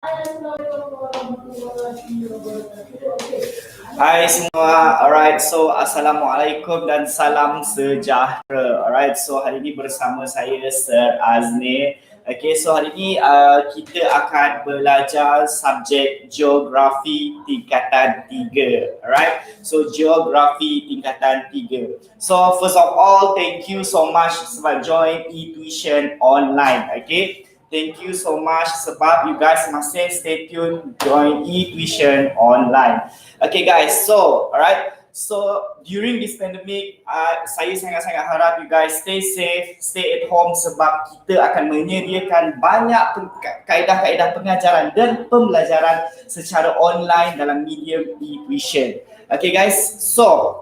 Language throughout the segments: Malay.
Hai semua, alright, so Assalamualaikum dan salam sejahtera. Alright, so hari ini bersama saya Sir Azni. Okay, so hari ini kita akan belajar subjek geografi tingkatan 3. Alright, so geografi tingkatan 3. So first of all, thank you so much sebab join e-tuition online. Okay, thank you so much sebab you guys masih stay tune join e-tuition online. Okay guys, so alright, so during this pandemic, saya sangat-sangat harap you guys stay safe, stay at home sebab kita akan menyediakan banyak kaedah-kaedah pengajaran dan pembelajaran secara online dalam medium e-tuition. Okay guys, so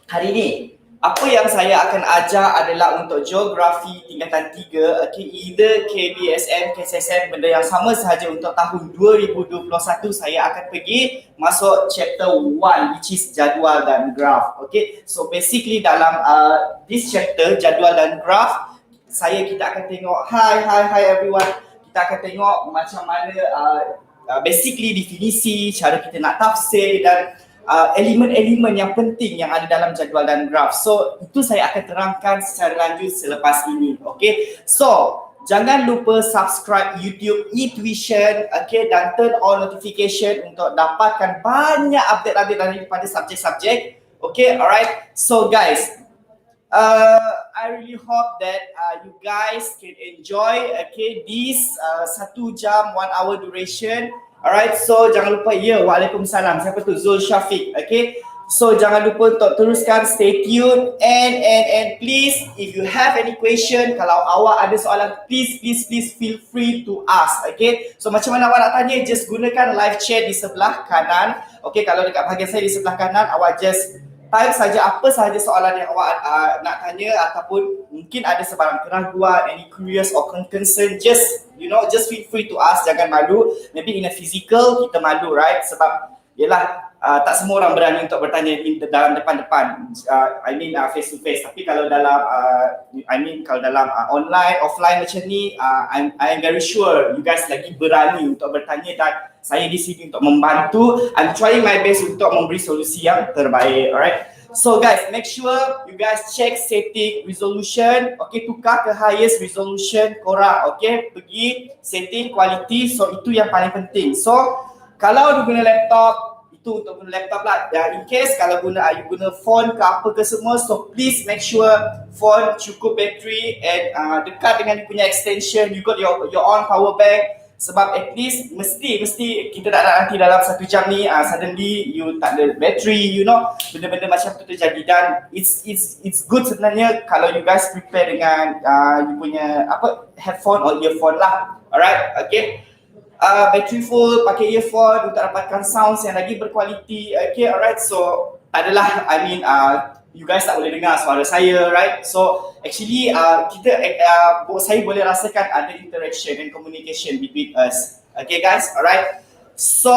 hari ini apa yang saya akan ajar adalah untuk geografi tingkatan 3, okay, either KBSM, KSSM, benda yang sama sahaja untuk tahun 2021. Saya akan pergi masuk chapter 1 which is jadual dan graf. Okay, so basically dalam this chapter jadual dan graf, kita akan tengok hi everyone. Kita akan tengok macam mana basically definisi, cara kita nak tafsir dan elemen-elemen yang penting yang ada dalam jadual dan graf. So itu saya akan terangkan secara lanjut selepas ini. Okay, so jangan lupa subscribe YouTube e-tuition, okay, dan turn on notification untuk dapatkan banyak update-update daripada subjek-subjek. Okay, alright, so guys, I really hope that you guys can enjoy, okay, this 1 jam 1 hour duration. Alright, so jangan lupa, waalaikumsalam, siapa tu? Zul Syafiq, okay. So jangan lupa untuk teruskan stay tune and please if you have any question, kalau awak ada soalan, please feel free to ask, okay. So macam mana awak nak tanya, just gunakan live chat di sebelah kanan. Okay, kalau dekat bahagian saya di sebelah kanan, awak just type saja apa sahaja soalan yang awak nak tanya, ataupun mungkin ada sebarang keraguan, any curious or concern, just feel free to ask, jangan malu. Maybe in a physical kita malu, right? Sebab yelah, tak semua orang berani untuk bertanya dalam depan-depan, face to face. Tapi kalau dalam online, offline macam ni, I'm very sure you guys lagi berani untuk bertanya dan saya di sini untuk membantu. I'm trying my best untuk memberi solusi yang terbaik, alright? So guys, make sure you guys check setting resolution, okay, tukar ke highest resolution korang, okay, pergi setting quality, so itu yang paling penting. So kalau you guna laptop, itu untuk guna laptop lah. In case kalau you guna phone ke apa ke semua, so please make sure phone cukup battery and dekat dengan you punya extension, you got your own power bank. Sebab at least mesti kita tak nak nanti dalam 1 jam ni suddenly you tak ada battery, benda-benda macam tu terjadi. Dan it's good sebenarnya kalau you guys prepare dengan you punya headphone or earphone lah. Alright, okay. Battery full, pakai earphone untuk dapatkan sounds yang lagi berkualiti. Okay, alright. So adalah you guys tak boleh dengar suara saya, right? So actually saya boleh rasakan ada interaction and communication between us. Okay guys, alright. So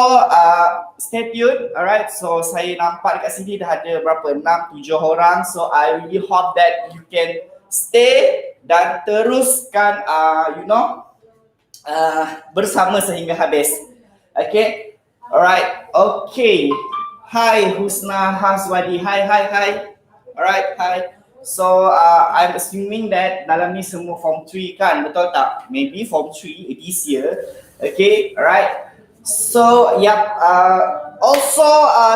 stay tuned, alright. So saya nampak dekat sini dah ada berapa, 6-7 orang. So I really hope that you can stay dan teruskan bersama sehingga habis. Okay, alright, okay. Hi Husna Haswadi, hi. Alright, hi. So I'm assuming that dalam ni semua form 3 kan, betul tak? Maybe form 3 this year. Okay, alright. So also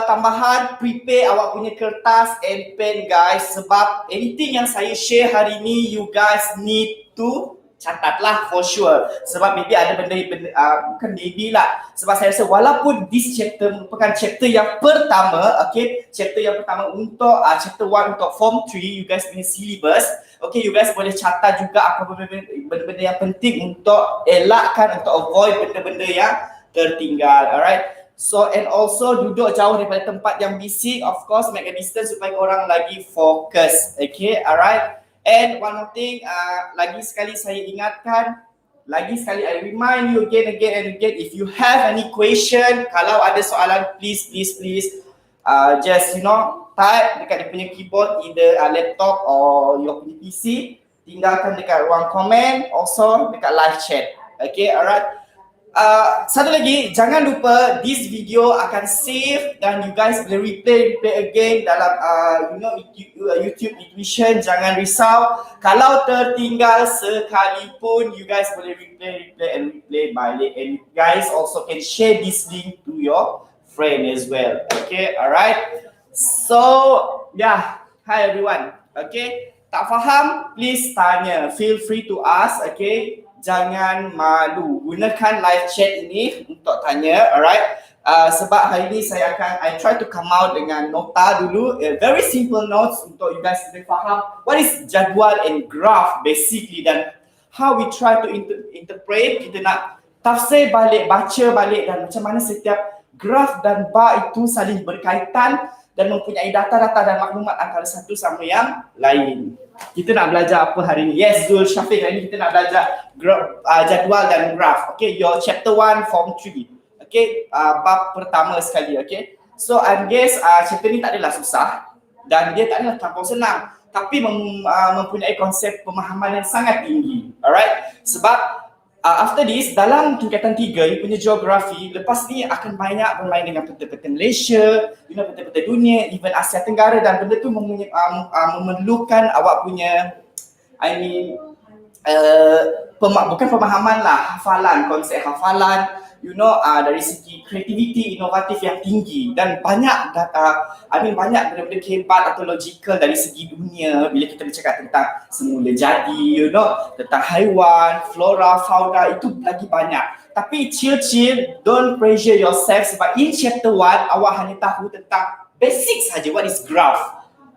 tambahan, prepare awak punya kertas and pen guys, sebab anything yang saya share hari ni you guys need to catatlah for sure. Sebab maybe ada benda bukan maybe lah, sebab saya rasa walaupun this chapter merupakan chapter yang pertama, okay, chapter yang pertama untuk chapter 1 untuk form 3 you guys punya syllabus, okay, you guys boleh catat juga apa benda-benda yang penting untuk elakkan, untuk avoid benda-benda yang tertinggal, alright. So and also duduk jauh daripada tempat yang bising, of course make a distance supaya korang lagi fokus, okay, alright. And one more thing, lagi sekali saya ingatkan, lagi sekali I remind you again and again, if you have any question, kalau ada soalan, please just type dekat dia punya keyboard, either laptop or your punya PC, tinggalkan dekat ruang komen, also dekat live chat. Okay, alright. Satu lagi, jangan lupa this video akan save dan you guys boleh replay again dalam YouTube edition. Jangan risau, kalau tertinggal sekalipun you guys boleh replay and replay balik, and you guys also can share this link to your friend as well. Okay, alright. So yeah, hi everyone. Okay, tak faham please tanya, feel free to ask. Okay, jangan malu, gunakan live chat ini untuk tanya, alright. Sebab hari ni I try to come out dengan nota dulu, very simple notes untuk you guys boleh faham what is jadual and graph basically, dan how we try to interpret. Kita nak tafsir balik, baca balik, dan macam mana setiap graph dan bar itu saling berkaitan dan mempunyai data-data dan maklumat antara satu sama yang lain. Kita nak belajar apa hari ni? Yes, Zul Syafiq, hari ni kita nak belajar jadual dan graph. Okay, your chapter 1 form 3. Okay, bab pertama sekali. Okay, so I guess chapter ni tak adalah susah dan dia tak adalah terlampau senang, tapi mempunyai konsep pemahaman yang sangat tinggi. Alright, sebab after this, dalam tingkatan 3, you punya geografi, lepas ni akan banyak bermain dengan peta-peta Malaysia, peta-peta dunia, even Asia Tenggara, dan benda tu memerlukan awak punya, bukan pemahaman lah, hafalan, konsep hafalan, dari segi kreativiti, inovatif yang tinggi, dan banyak data, banyak benda-benda hebat atau logical dari segi dunia. Bila kita bercakap tentang semula jadi, tentang haiwan, flora, fauna, itu lagi banyak. Tapi chill, don't pressure yourself, sebab in chapter 1 awak hanya tahu tentang basic saja, what is graph,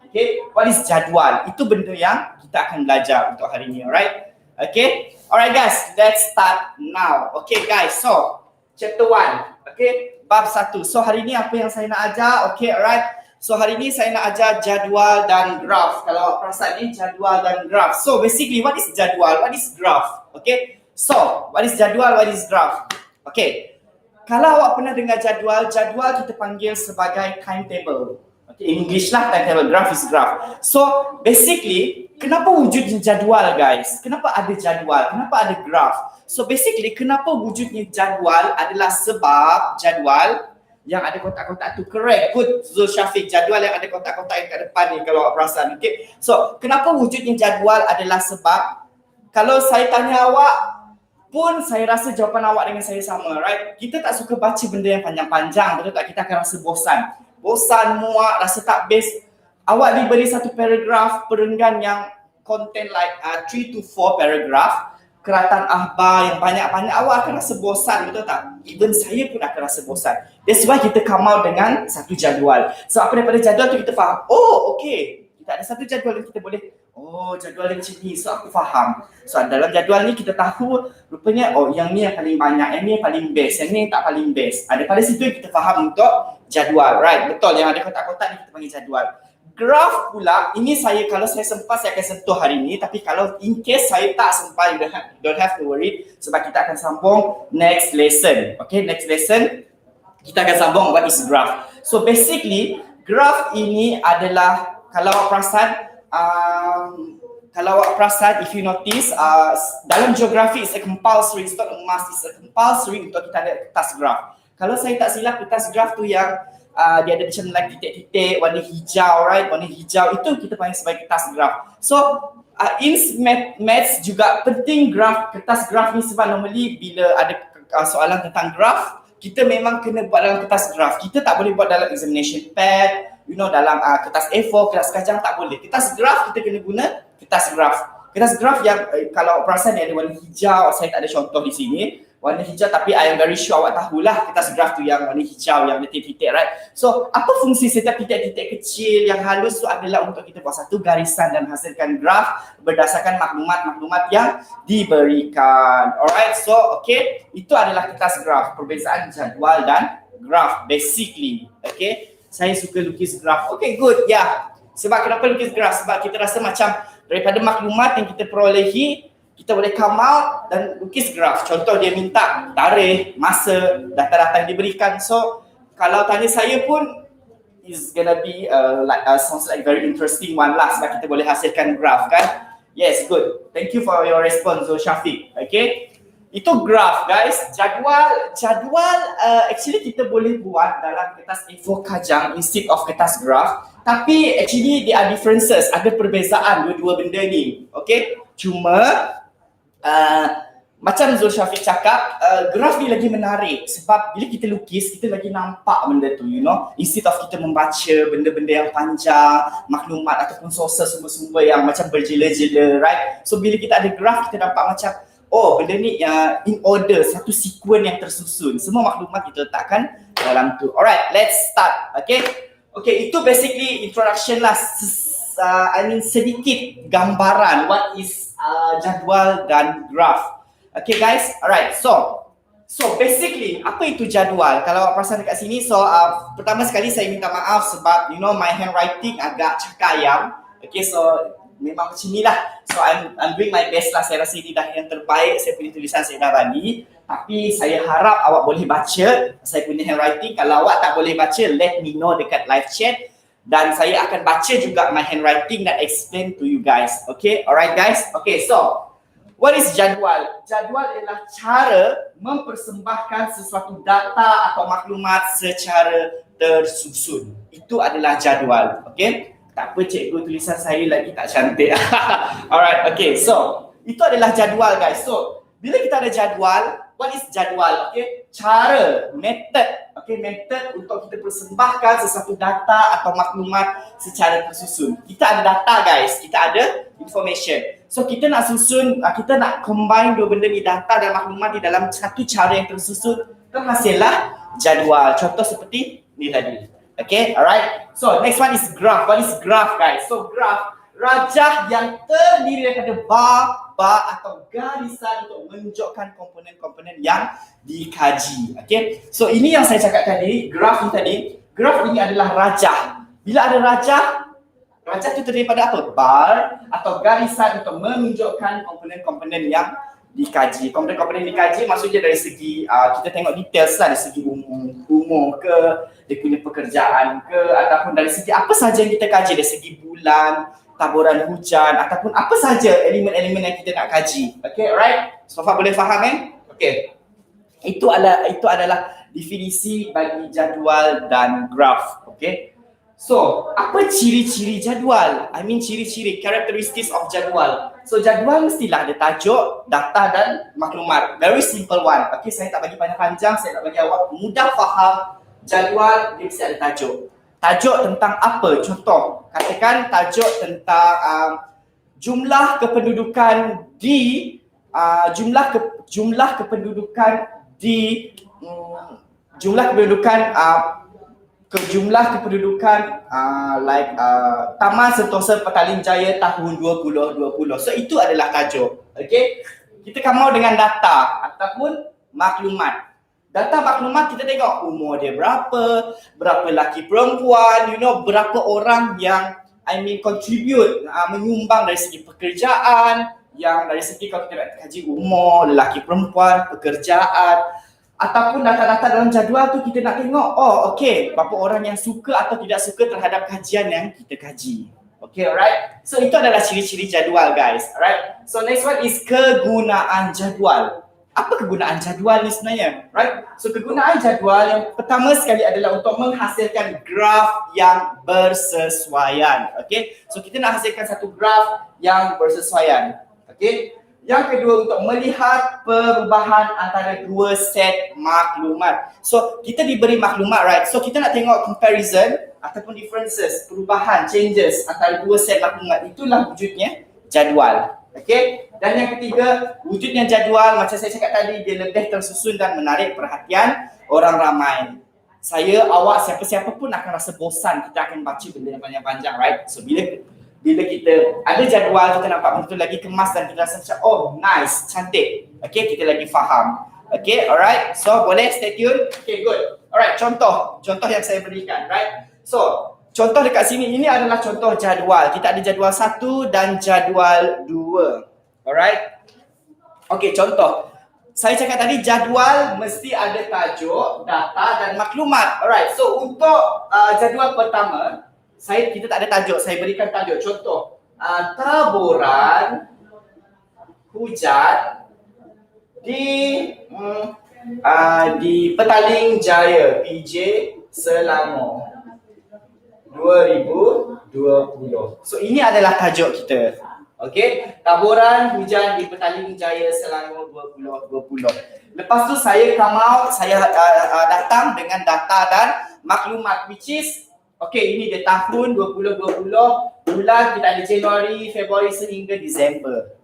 okay, what is jadual. Itu benda yang kita akan belajar untuk hari ini, alright? Okay, alright guys, let's start now. Okay guys, so chapter 1, okay, bab 1. So hari ni apa yang saya nak ajar, okay, alright. So hari ni saya nak ajar jadual dan graph. Kalau awak perasan ni, jadual dan graph. So basically, what is jadual, what is graph? Okay, so what is jadual, what is graph? Okay, kalau awak pernah dengar jadual kita panggil sebagai timetable. Okay, in English lah timetable, graph is graph. So basically, kenapa wujudnya jadual guys? Kenapa ada jadual? Kenapa ada graph? So basically, kenapa wujudnya jadual adalah sebab jadual yang ada kotak-kotak tu, correct, good Zul Syafiq, jadual yang ada kotak-kotak yang kat depan ni kalau awak perasan. Okay, so kenapa wujudnya jadual adalah sebab kalau saya tanya awak pun saya rasa jawapan awak dengan saya sama, right? Kita tak suka baca benda yang panjang-panjang, betul tak? Kita akan rasa bosan, muak, rasa tak best. Awak diberi satu paragraf perenggan yang contain like 3 to 4 paragraf, keratan akhbar yang banyak-banyak, awak akan rasa bosan, betul tak? Even saya pun akan rasa bosan. That's why kita come out dengan satu jadual. So apa daripada jadual tu kita faham, oh okay, kita ada satu jadual yang kita boleh, oh jadual yang macam ni, so aku faham. So dalam jadual ni kita tahu rupanya, oh yang ni yang paling banyak, yang ni yang paling best, yang ni tak paling best. Daripada situ kita faham untuk jadual, right? Betul, yang ada kotak-kotak ni kita panggil jadual. Graph pula, ini kalau saya sempat saya akan sentuh hari ini, tapi kalau in case saya tak sempat, you don't have to worry, sebab kita akan sambung next lesson. Okay, next lesson kita akan sambung what is graph. So basically, graph ini adalah, kalau awak perasan, if you notice, dalam geografi it's a compulsory, it's not a must, it's a compulsory untuk kita ada kertas graph. Kalau saya tak silap, kertas graph tu yang dia ada macam like titik-titik warna hijau, right? Warna hijau itu kita panggil sebagai kertas graph. So in maths juga penting kertas graph ni, sebab normally bila ada soalan tentang graph, kita memang kena buat dalam kertas graph. Kita tak boleh buat dalam examination pad, dalam kertas A4, kertas kajang, tak boleh. Kertas graph kita kena guna kertas graph. Kertas graph yang kalau perasan dia ada warna hijau, saya tak ada contoh di sini. Warna hijau, tapi I am very sure awak tahulah kertas graph tu yang warna hijau, yang titik-titik, right? So, apa fungsi setiap titik-titik kecil yang halus tu adalah untuk kita buat satu garisan dan hasilkan graph berdasarkan maklumat-maklumat yang diberikan. Alright, so okay, itu adalah kertas graph, perbezaan jadual dan graph basically. Okay, saya suka lukis graph. Okay, good, yeah. Sebab kenapa lukis graph? Sebab kita rasa macam daripada maklumat yang kita perolehi, kita boleh come out dan lukis graf. Contoh dia minta tarikh, masa, data-data yang diberikan. So kalau tanya saya pun is gonna be sounds like very interesting one lah, sebab kita boleh hasilkan graf kan. Yes, good. Thank you for your response, Zul Syafiq. Okay. Itu graph guys. Jadual actually kita boleh buat dalam kertas A4 kajang instead of kertas graph. Tapi actually there are differences, ada perbezaan dua-dua benda ni. Okay, cuma macam Zul Syafiq cakap, graf ni lagi menarik sebab bila kita lukis, kita lagi nampak benda tu, you know, instead of kita membaca benda-benda yang panjang, maklumat ataupun sources sumber-sumber yang macam berjela-jela, right? So bila kita ada graf, kita nampak macam, oh benda ni in order, satu sekuen yang tersusun, semua maklumat kita letakkan dalam tu. Alright, let's start, okay, itu basically introduction lah, sedikit gambaran what is jadual dan graf. Okay guys, alright, so basically apa itu jadual? Kalau awak perasan dekat sini, so pertama sekali saya minta maaf sebab you know my handwriting agak cakayam. Okay, so memang macam ni lah. So I'm doing my best lah. Saya rasa ini dah yang terbaik saya punya tulisan saya dah bagi. Tapi saya harap awak boleh baca saya punya handwriting. Kalau awak tak boleh baca, let me know dekat live chat. Dan saya akan baca juga my handwriting dan explain to you guys. Okay, alright guys. Okay, so what is jadual? Jadual adalah cara mempersembahkan sesuatu data atau maklumat secara tersusun. Itu adalah jadual. Okay? Tak apa cikgu, tulisan saya lagi tak cantik. Alright, okay. So, itu adalah jadual guys. So, bila kita ada jadual, what is jadual? Okay? Cara, method. Okay, method untuk kita persembahkan sesuatu data atau maklumat secara tersusun. Kita ada data guys, kita ada information. So kita nak susun, kita nak combine dua benda ni, data dan maklumat di dalam satu cara yang tersusun, terhasillah jadual. Contoh seperti ni tadi. Okay, alright. So next one is graph. What is graph guys? So graph, rajah yang terdiri daripada bar atau garisan untuk menunjukkan komponen-komponen yang dikaji. Okay, so ini yang saya cakap tadi, graph ni tadi. Graph ini adalah rajah. Bila ada rajah itu terdiri pada apa? Bar atau garisan untuk menunjukkan komponen-komponen yang dikaji. Komponen-komponen dikaji maksudnya dari segi kita tengok details lah, dari segi umur ke, dia punya pekerjaan ke, ataupun dari segi apa sahaja yang kita kaji, dari segi bulan, taburan hujan, ataupun apa sahaja elemen-elemen yang kita nak kaji. Okay, alright? So far boleh faham kan? Okay. Itu adalah definisi bagi jadual dan graf. Okay. So, apa ciri-ciri jadual? Ciri-ciri, characteristics of jadual. So, jadual mestilah ada tajuk, data dan maklumat. Very simple one. Okay, saya tak bagi panjang-panjang, saya nak bagi awak mudah faham. Jadual, dia mesti ada tajuk. Tajuk tentang apa? Contoh, katakan tajuk tentang jumlah kependudukan di Taman Sentosa Petaling Jaya tahun 2020. So itu adalah tajuk. Okay, kita come out dengan data ataupun maklumat. Data maklumat kita tengok umur dia berapa lelaki perempuan, you know, berapa orang yang contribute, menyumbang dari segi pekerjaan, yang dari segi kalau kita nak kaji umur, lelaki perempuan, pekerjaan. Ataupun data-data dalam jadual tu kita nak tengok, oh okay, berapa orang yang suka atau tidak suka terhadap kajian yang kita kaji. Okay, alright. So itu adalah ciri-ciri jadual guys. Alright. So next one is kegunaan jadual. Apa kegunaan jadual ni sebenarnya? Right. So kegunaan jadual yang pertama sekali adalah untuk menghasilkan graf yang bersesuaian. Okay. So kita nak hasilkan satu graf yang bersesuaian. Okay. Yang kedua, untuk melihat perubahan antara dua set maklumat. So, kita diberi maklumat, right? So, kita nak tengok comparison ataupun differences, perubahan, changes antara dua set maklumat. Itulah wujudnya jadual. Okay? Dan yang ketiga, wujudnya jadual, macam saya cakap tadi, dia lebih tersusun dan menarik perhatian orang ramai. Saya, awak, siapa-siapa pun akan rasa bosan kita akan baca benda yang panjang-panjang, right? So, bila kita ada jadual, kita nampak betul lagi kemas dan kita rasa macam, oh nice, cantik. Okay, kita lagi faham. Okay, alright. So, boleh stay tune. Okay, good. Alright, contoh yang saya berikan, right? So, contoh dekat sini, ini adalah contoh jadual. Kita ada jadual 1 dan jadual 2. Alright. Okay, contoh. Saya cakap tadi jadual mesti ada tajuk, data dan maklumat. Alright, so untuk jadual pertama, kita tak ada tajuk, saya berikan tajuk. Contoh, taburan hujan di di Petaling Jaya PJ Selangor 2020. So ini adalah tajuk kita. Okey, taburan hujan di Petaling Jaya Selangor 2020. Lepas tu saya datang dengan data dan maklumat which is ini dia tahun 2020, bulan kita ada Januari, Februari sehingga Disember.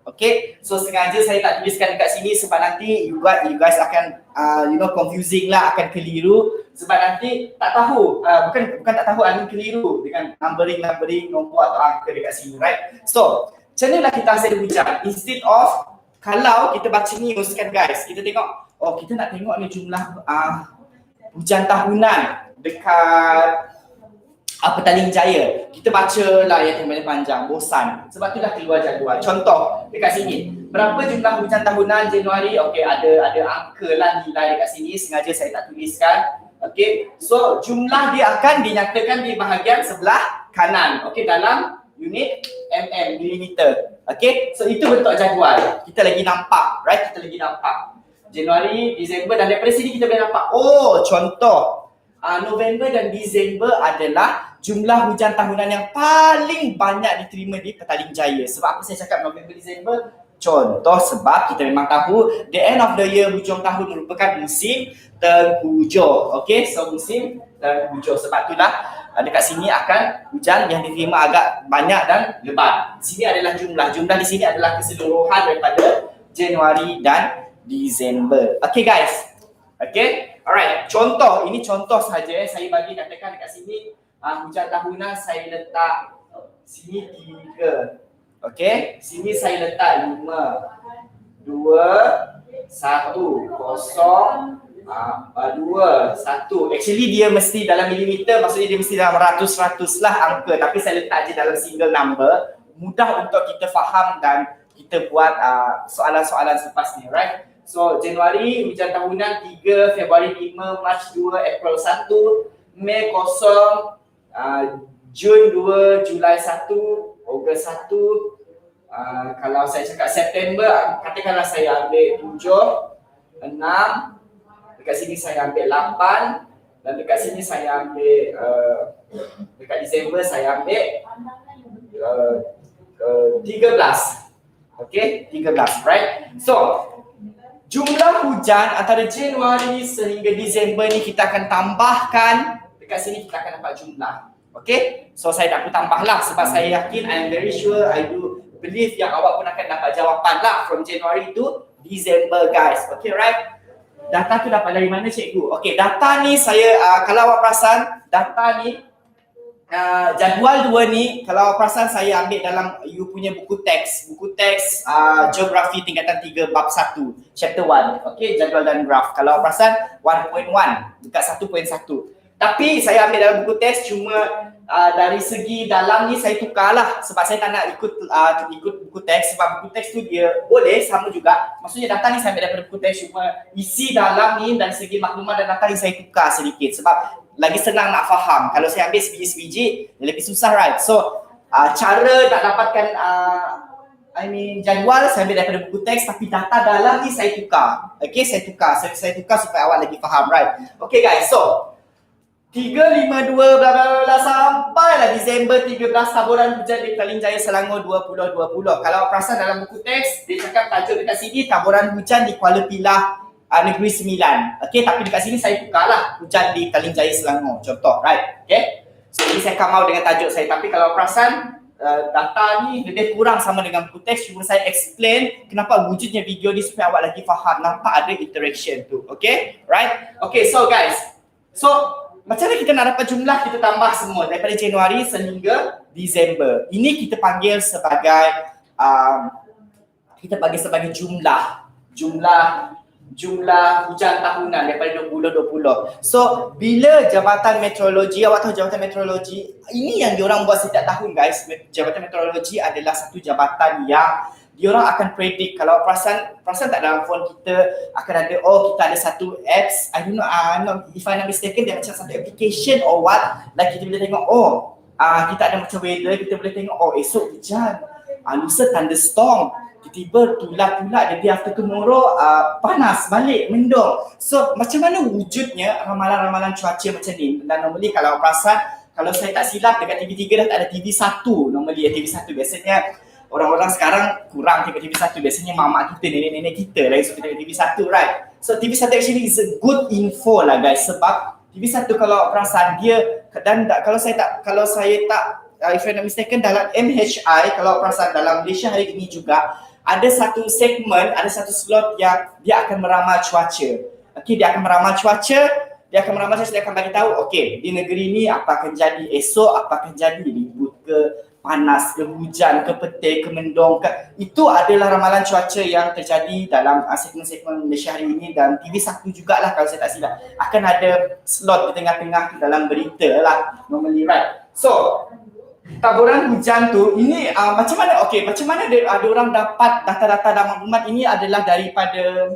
So sengaja saya tak tuliskan dekat sini sebab nanti you guys akan confusing lah, akan keliru sebab nanti tak tahu, bukan tak tahu, keliru dengan numbering nombor atau angka dekat sini, right? So macam mana lah kita hasil hujan? Instead of kalau kita baca news kan guys, kita tengok kita nak tengok ni jumlah hujan tahunan dekat Petaling Jaya. Kita baca lah yang terlalu panjang, bosan. Sebab tu dah keluar jadual. Contoh dekat sini, berapa jumlah hujan tahunan Januari? Ada angka lah nilai dekat sini, sengaja saya tak tuliskan. So jumlah dia akan dinyatakan di bahagian sebelah kanan. Dalam unit millimeter. So itu bentuk jadual. Kita lagi nampak, right? Kita lagi nampak Januari, Disember, dan daripada sini kita boleh nampak contoh November dan Disember adalah jumlah hujan tahunan yang paling banyak diterima di Petaling Jaya. Sebab apa saya cakap November, Disember? Contoh sebab kita memang tahu the end of the year, hujung tahun merupakan musim tenghujuh. So musim tenghujuh. Sebab itulah dekat sini akan hujan yang diterima agak banyak dan lebat. Di sini adalah jumlah di sini adalah keseluruhan daripada Januari dan Disember. Guys. Alright. Contoh, ini contoh saja. Saya bagi katakan dekat sini hujan tahunan saya letak sini 3. Sini saya letak 5, 2, 1, 0, 2, 1. Actually dia mesti dalam milimeter, maksudnya dia mesti dalam ratus lah angka, tapi saya letak je dalam single number, mudah untuk kita faham dan kita buat soalan-soalan selepas ni, right? So Januari hujan tahunan 3, Februari 5, Mac 2, April 1, Mei 0, Jun 2, Julai 1, Ogos 1. Kalau saya cakap September, katakanlah saya ambil 7, 6, dekat sini saya ambil 8, dan dekat sini saya ambil dekat Disember saya ambil 13. 13, right? So jumlah hujan antara Januari sehingga Disember ni kita akan tambahkan. Dekat sini kita akan dapat jumlah. So saya tak perlu tambah lah sebab saya yakin, I am very sure, I do believe yang awak pun akan dapat jawapan lah from January to December guys. Right? Data tu dapat dari mana cikgu? Data ni saya, kalau awak perasan, data ni jadual 2 ni, kalau awak perasan saya ambil dalam you punya buku teks geografi tingkatan 3 bab 1 chapter 1. Jadual dan graf. Kalau awak perasan 1.1 dekat 1.1. Tapi saya ambil dalam buku teks, cuma dari segi dalam ni saya tukar lah sebab saya tak nak ikut buku teks, sebab buku teks tu dia boleh sama juga. Maksudnya data ni saya ambil daripada buku teks, cuma isi dalam ni dan segi maklumat dan data ni saya tukar sedikit sebab lagi senang nak faham. Kalau saya ambil sebiji-sebiji, lebih susah, right? So, cara nak dapatkan jadual saya ambil daripada buku teks, tapi data dalam ni saya tukar. Saya tukar supaya awak lagi faham, right? Guys, so 352 bla bla bla sampailah Disember 13, taburan hujan di Petaling Jaya Selangor 2020. Kalau awak perasan dalam buku teks, dia cakap tajuk dekat sini taburan hujan di Kuala Pilah, Negeri Sembilan. Tapi dekat sini saya tukarlah hujan di Petaling Jaya Selangor, contoh, right? So ini saya come out dengan tajuk saya, tapi kalau perasan data ni lebih kurang sama dengan buku teks, cuma saya explain kenapa wujudnya video ni supaya awak lagi faham, nampak ada interaction tu. Right? So guys, so macam mana kita nak dapat jumlah, kita tambah semua daripada Januari sehingga Disember. Ini kita panggil sebagai jumlah hujan tahunan daripada 2020. So bila Jabatan Meteorologi, awak tahu Jabatan Meteorologi, ini yang diorang buat setiap tahun guys. Jabatan Meteorologi adalah satu jabatan yang diorang akan predict. Kalau perasan tak dalam phone kita akan ada, kita ada satu apps, I don't know, if I'm not mistaken, dia macam satu application or what, like kita boleh tengok, kita ada macam weather, kita boleh tengok, esok hujan, lusa thunderstorm, tiba-tiba tulat-tulat the day after tomorrow panas balik, mendung. So macam mana wujudnya ramalan-ramalan cuaca macam ni? Dan normally kalau perasan, kalau saya tak silap dekat TV3 dah tak ada TV1 normally. TV1 biasanya orang-orang sekarang kurang tengok TV1, biasanya mamak kita, nenek-nenek kita lah yang suka tengok TV1, right? So TV1 actually is a good info lah guys, sebab TV1 kalau perasan dia, dan kalau saya tak if I'm not mistaken, dalam MHI kalau perasan dalam Malaysia hari ini juga ada satu segmen, ada satu slot yang dia akan meramal cuaca. Okey, dia akan meramal cuaca, dia akan bagi tahu okey, di negeri ni apa akan jadi esok, apa akan jadi, ribut ke, panas ke, hujan ke, petir ke, mendung ke. Itu adalah ramalan cuaca yang terjadi dalam segmen-segmen Malaysia hari ini, dan TV1 jugalah kalau saya tak silap. Akan ada slot di tengah-tengah dalam berita lah normally, right? So taburan hujan tu ini macam mana? Okey, macam mana ada orang dapat data-data dan maklumat ini adalah daripada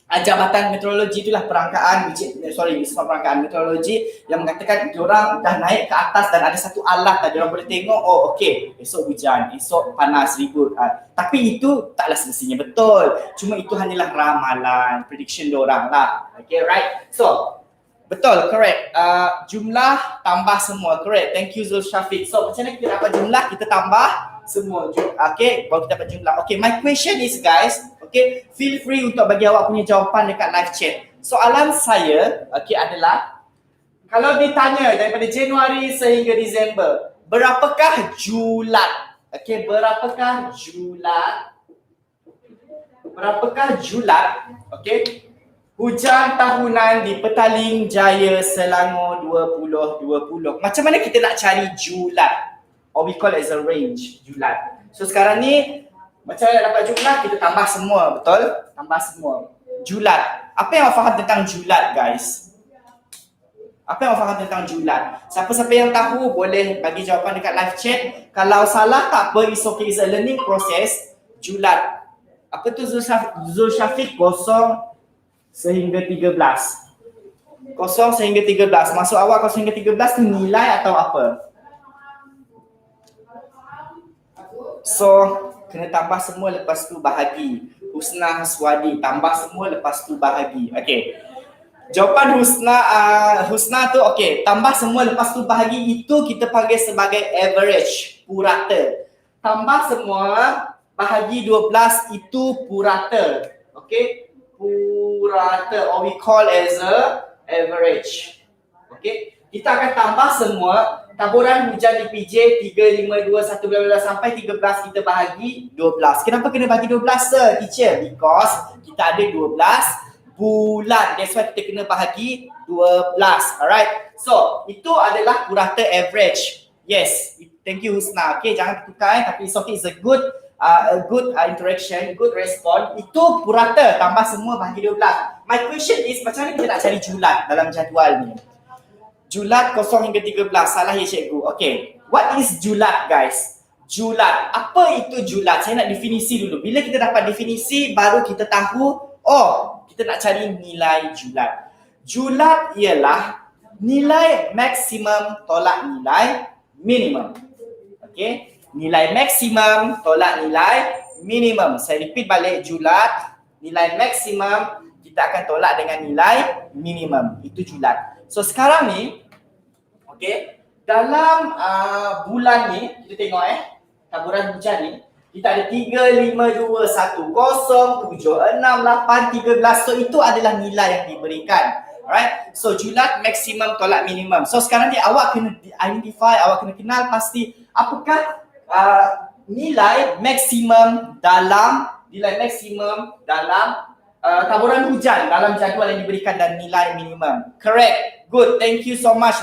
Jabatan Meteorologi, itulah perangkaan perangkaan meteorologi yang mengatakan diorang dah naik ke atas dan ada satu alat dah diorang boleh tengok, oh okey, esok hujan, esok panas, ribut. Tapi itu taklah semestinya betul. Cuma itu hanyalah ramalan, prediction diorang lah. Okay, right? So betul, correct. Jumlah tambah semua, correct. Thank you Zul Syafiq. So macam mana kita dapat jumlah? Kita tambah semua. Okay, baru kita dapat jumlah. Okay, my question is guys, okay, feel free untuk bagi awak punya jawapan dekat live chat. Soalan saya, okay, adalah kalau ditanya daripada Januari sehingga Disember, berapakah julat? Okay, berapakah julat? Okay, hujan tahunan di Petaling Jaya Selangor 2020. Macam mana kita nak cari julat? Or we call it as a range, julat. So sekarang ni, macam mana nak dapat jumlah? Kita tambah semua, betul? Tambah semua. Julat. Apa yang awak faham tentang julat guys? Apa yang awak faham tentang julat? Siapa-siapa yang tahu boleh bagi jawapan dekat live chat. Kalau salah tak apa, it's okay, it's a learning process. Julat. Apa tu Zul Syafiq? 0 sehingga 13. 0 sehingga 13. Maksud awak 0 sehingga 13 tu nilai atau apa? So, kena tambah semua lepas tu bahagi. Husna Haswadi, tambah semua lepas tu bahagi. Okey. Jawapan Husna tu okey, tambah semua lepas tu bahagi, itu kita panggil sebagai average, purata. Tambah semua bahagi 12 itu purata. Okey? Purata, or we call as a average. Okey? Kita akan tambah semua taburan hujan di PJ 3, 5, 2, 1, bla bla sampai 13, kita bahagi 12. Kenapa kena bagi 12 sir, teacher? Because kita ada 12 bulan. That's why kita kena bahagi 12. Alright. So, itu adalah purata average. Yes. Thank you Husna. Okay, jangan tukar tapi it's okay. It's a good interaction, good response. Itu purata, tambah semua bahagi 12. My question is, macam mana kita nak cari julat dalam jadual ni? Julat 0 hingga 13. Salah ya cikgu. Okay. What is julat guys? Julat. Apa itu julat? Saya nak definisi dulu. Bila kita dapat definisi, baru kita tahu, oh, kita nak cari nilai julat. Julat ialah nilai maksimum tolak nilai minimum. Okay. Nilai maksimum tolak nilai minimum. Saya repeat balik, julat, nilai maksimum kita akan tolak dengan nilai minimum. Itu julat. So sekarang ni, okay, dalam bulan ni, kita tengok taburan hujan ni, kita ada 3, 5, 2, 1, 0, 7, 6, 8, 13. So itu adalah nilai yang diberikan. Alright, so julat maksimum tolak minimum. So sekarang ni awak kena identify, awak kena kenal pasti apakah nilai maksimum dalam taburan hujan dalam jadual yang diberikan dan nilai minimum. Correct. Good. Thank you so much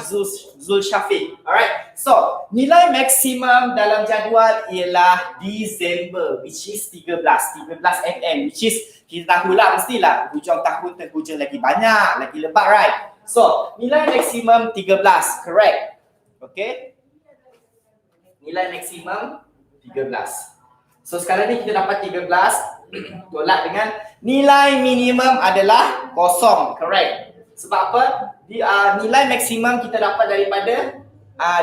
Zul Syafiq. Alright. So, nilai maksimum dalam jadual ialah Disember, which is 13 mm, which is kita tahulah mestilah hujung tahun terhujan lagi banyak, lagi lebat, right? So, nilai maksimum 13. Correct. Okay. Nilai maksimum 13. So, sekarang ni kita dapat 13 tolak dengan nilai minimum adalah 0. Correct. Sebab apa? Nilai maksimum kita dapat daripada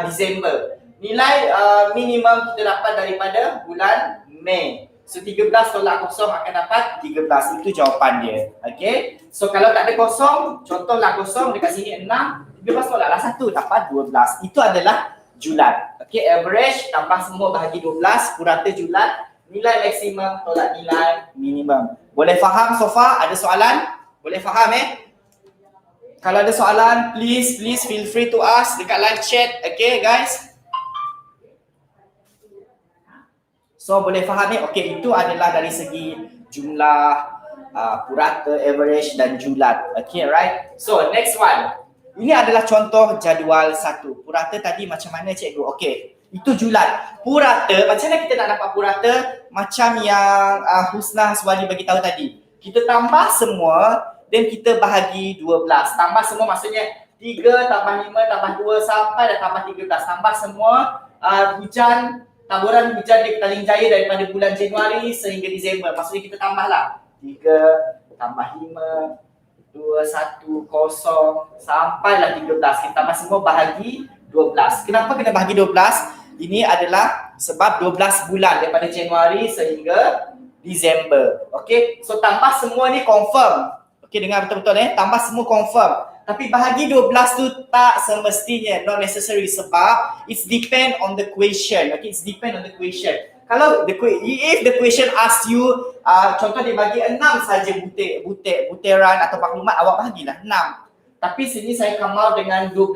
Disember. Nilai minimum kita dapat daripada bulan Mei. So 13 tolak kosong akan dapat 13. Itu jawapan dia. Okay. So kalau tak ada kosong, contohlah kosong dekat sini 6, 13 tolaklah 1 dapat 12. Itu adalah julat. Okay, average tambah semua bahagi 12, purata julat, nilai maksimum tolak nilai minimum. Boleh faham so far? Ada soalan? Boleh faham Kalau ada soalan, please feel free to ask dekat live chat. Okay guys? So boleh faham Okay, itu adalah dari segi jumlah, purata, average dan julat. Okay, right? So next one. Ini adalah contoh jadual 1. Purata tadi macam mana cikgu? Okay, itu julat. Purata, macam mana kita nak dapat purata? Macam yang Husna Haswani bagi tahu tadi. Kita tambah semua dan kita bahagi 12. Tambah semua maksudnya 3 tambah 5 tambah 2 sampai dah tambah 13. Tambah semua taburan hujan di Petaling Jaya daripada bulan Januari sehingga Disember. Maksudnya kita tambahlah 3 tambah 5 2, 1, 0 sampailah 13. Kita tambah semua bahagi 12. Kenapa kena bahagi 12? Ini adalah sebab 12 bulan daripada Januari sehingga Disember. Okay, so tambah semua ni confirm. Okay, dengar betul-betul tambah semua confirm. Tapi bahagi 12 tu tak semestinya, not necessary sebab it's depend on the question. Okay, it's depend on the question. Kalau if the question ask you, contoh dia bagi 6 saja butiran atau maklumat, awak bahagilah 6. Tapi sini saya kamal dengan 12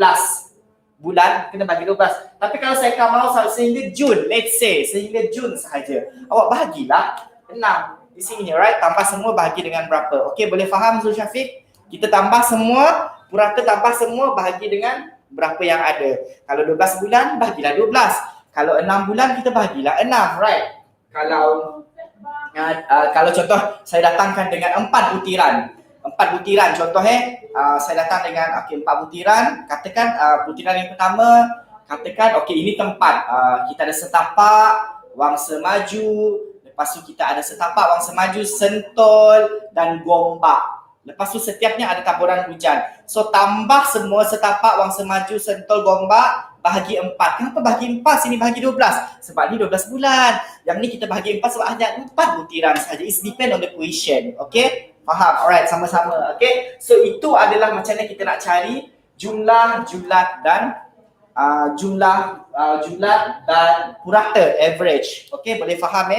bulan, kena bagi 12. Tapi kalau saya kamal sehingga Jun, let's say sehingga Jun sahaja, awak bahagilah 6 di sini, right? Tambah semua bahagi dengan berapa? Okay, boleh faham Zul Syafiq? Kita tambah semua, purata tambah semua bahagi dengan berapa yang ada. Kalau 12 bulan, bahagilah 12. Kalau 6 bulan, kita bahagilah 6, right? Kalau contoh, saya datangkan dengan 4 butiran. 4 butiran, contoh saya datang dengan 4 butiran. Katakan butiran yang pertama, katakan ini tempat. Kita ada setapak, wangsa maju. Lepas tu kita ada setapak, wangsa maju, Sentul dan Gombak. Lepas tu setiapnya ada taburan hujan. So tambah semua setapak, wangsa maju, Sentul, Gombak, bahagi 4. Kenapa bahagi 4? Sini bahagi 12. Sebab ni 12 bulan. Yang ni kita bahagi 4 sebab hanya 4 butiran saja. It's depend on the question. Okay? Faham? Alright, sama-sama. Okay? So itu adalah macam mana kita nak cari jumlah julat dan julat dan purata, average. Okay? Boleh faham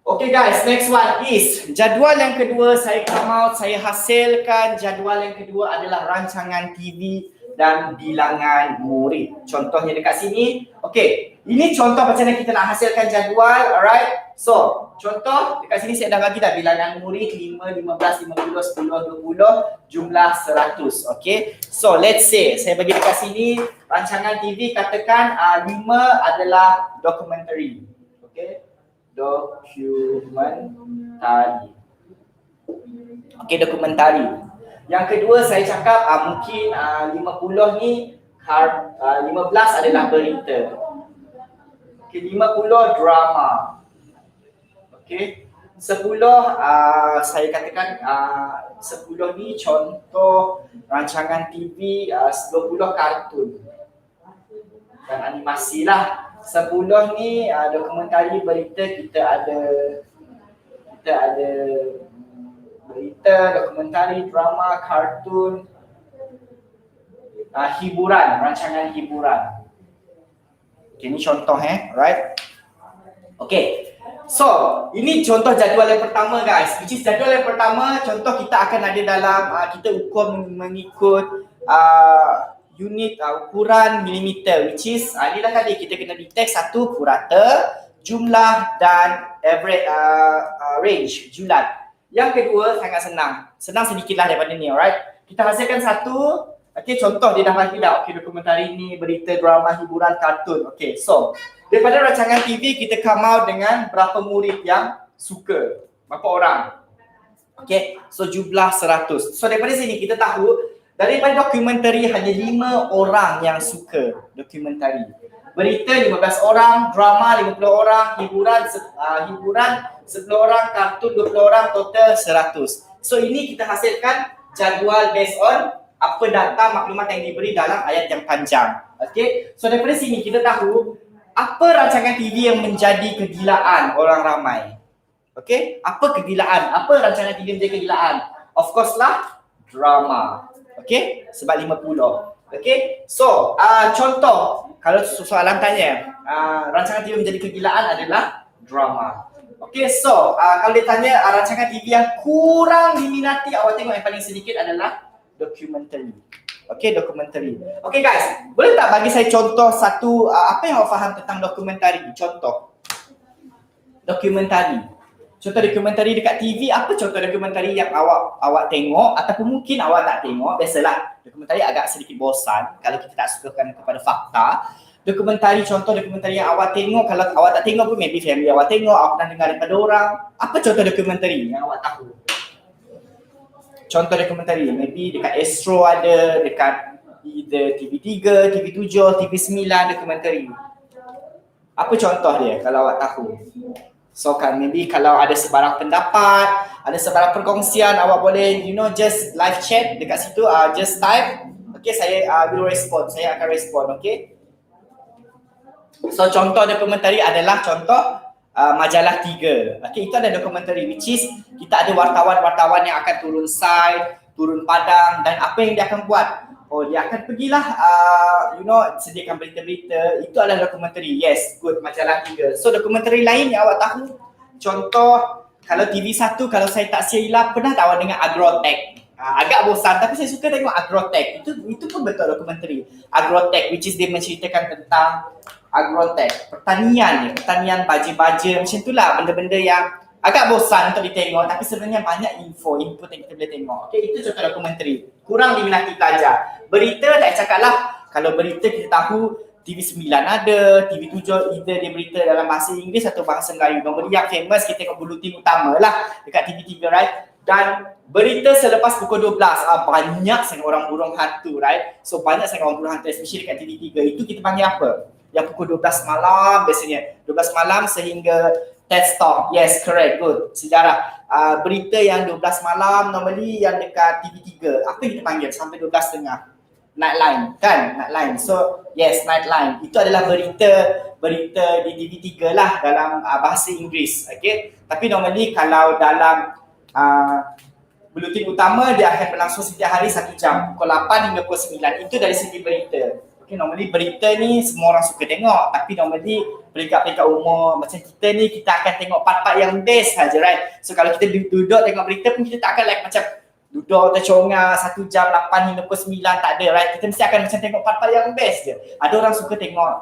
Okay guys, next one is jadual yang kedua saya come out, saya hasilkan. Jadual yang kedua adalah rancangan TV dan bilangan murid. Contohnya dekat sini. Okay, ini contoh macam mana kita nak hasilkan jadual. Alright, so contoh dekat sini saya dah bagi dah bilangan murid 5, 15, 50, 10, 20, jumlah 100. Okay, so let's say saya bagi dekat sini rancangan TV, katakan 5 adalah documentary. Okay, dokumentari. Okay, dokumentari. Yang kedua saya cakap mungkin 50 ni 15 adalah berita. Okay, 50 drama. Okay, 10 saya katakan 10 ni contoh rancangan TV, 20 kartun dan animasi lah. 10 ni dokumentari berita, kita ada berita, dokumentari, drama, kartun, hiburan, rancangan hiburan. Okay, ini contoh right? Okay, so ini contoh jadual yang pertama guys. Which is jadual yang pertama, contoh kita akan ada dalam kita ukur mengikut unit ukuran milimeter, which is inilah tadi kita kena detect satu purata, jumlah dan average range, julat. Yang kedua sangat senang sedikitlah daripada ni, alright. Kita hasilkan satu. Okay, contoh dia dah bagi dah. Okay, dokumentari ni, berita, drama, hiburan, kartun. Okay, so daripada rancangan TV kita come out dengan berapa murid yang suka, berapa orang. Okay, so jumlah 100. So daripada sini kita tahu daripada dokumentari hanya 5 orang yang suka dokumentari. Berita 15 orang, drama 50 orang, hiburan 10 orang, kartun 20 orang, total 100. So ini kita hasilkan jadual based on apa data maklumat yang diberi dalam ayat yang panjang. Okey, so daripada sini kita tahu apa rancangan TV yang menjadi kegilaan orang ramai. Okey, apa kegilaan? Apa rancangan TV yang menjadi kegilaan? Of course lah, drama. Okey, sebab 50. Okey, so contoh kalau soalan tanya, rancangan TV yang menjadi kegilaan adalah drama. Okey, so kalau dia tanya rancangan TV yang kurang diminati awak tengok yang paling sedikit adalah documentary. Okey, documentary. Okey guys, boleh tak bagi saya contoh satu apa yang awak faham tentang documentary? Contoh documentary. Contoh dokumentari dekat TV, apa contoh dokumentari yang awak tengok ataupun mungkin awak tak tengok? Biasalah, dokumentari agak sedikit bosan kalau kita tak sukakan kepada fakta. Dokumentari, contoh dokumentari yang awak tengok, kalau awak tak tengok pun maybe family awak tengok, awak pernah dengar daripada orang. Apa contoh dokumentari yang awak tahu? Contoh dokumentari, maybe dekat Astro ada, dekat either TV3, TV7, TV9 dokumentari. Apa contoh dia kalau awak tahu? So kan maybe kalau ada sebarang pendapat, ada sebarang perkongsian, awak boleh just live chat dekat situ, just type. Okay, saya will respond, saya akan respond, okay. So contoh dokumentari adalah contoh majalah 3. Okay, itu ada dokumentari which is kita ada wartawan-wartawan yang akan turun site, turun padang, dan apa yang dia akan buat? Oh, dia akan pergilah sediakan berita-berita. Itu adalah dokumentari. Yes, good, majalah 3. So dokumentari lain yang awak tahu, contoh kalau TV1, kalau saya tak silap, pernah tak awak dengar Agrotech? Agak bosan tapi saya suka tengok Agrotech. Itu pun betul dokumentari. Agrotech which is dia menceritakan tentang Agrotech, pertanian baja-baja macam itulah, benda-benda yang agak bosan untuk ditengok tapi sebenarnya banyak input yang kita boleh tengok. Okey, itu contoh dokumentari. Kurang diminati pelajar. Berita tak cakaplah. Kalau berita kita tahu TV9 ada, TV7 either dia berita dalam bahasa Inggeris atau bahasa Melayu. Normally yang famous kita tengok Bulutin Utama lah dekat TV3, right? Dan berita selepas pukul 12, banyak sangat orang burung hantu, right? So banyak sangat orang burung hantu especially dekat TV3. Itu kita panggil apa? Yang pukul 12 malam biasanya. 12 malam sehingga TED Talk. Yes, correct, good. Sejarah. Berita yang 12 malam normally yang dekat TV3. Apa yang kita panggil sampai 12.30? Nightline, kan? Nightline. So, yes, Nightline. Itu adalah berita di TV3 lah dalam bahasa Inggeris. Okay? Tapi normally kalau dalam Bulutin Utama dia akan berlangsung setiap hari 1 jam. Pukul 8 hingga pukul 9. Itu dari segi berita. Okay, normally berita ni semua orang suka tengok. Tapi normally peringkat-peringkat umur macam kita ni, kita akan tengok part-part yang best saja, right? So kalau kita duduk tengok berita pun kita tak akan like macam duduk tercongak 1 jam 8 hingga pukul 9, tak ada, right? Kita mesti akan macam tengok part-part yang best je. Ada orang suka tengok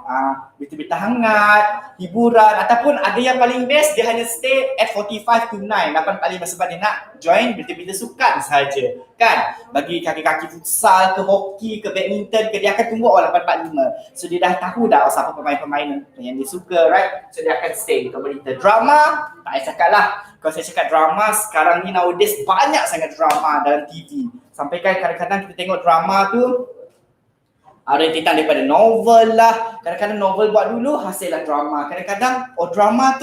berita-berita hangat, hiburan, ataupun ada yang paling best dia hanya stay at 45 to 9, 8.45 sebab dia nak join berita-berita sukan sahaja, kan? Bagi kaki-kaki futsal ke hoki ke badminton ke, dia akan tunggu 8.45. So dia dah tahu dah siapa pemain-pemain yang dia suka, right? So dia akan stay untuk berita. Drama, tak payah cakap lah. Kalau saya cakap drama, sekarang ni nowadays banyak sangat drama dalam TV. Sampai kan kadang-kadang kita tengok drama tu rentetan daripada novel lah. Kadang-kadang novel buat dulu hasillah drama. Kadang-kadang drama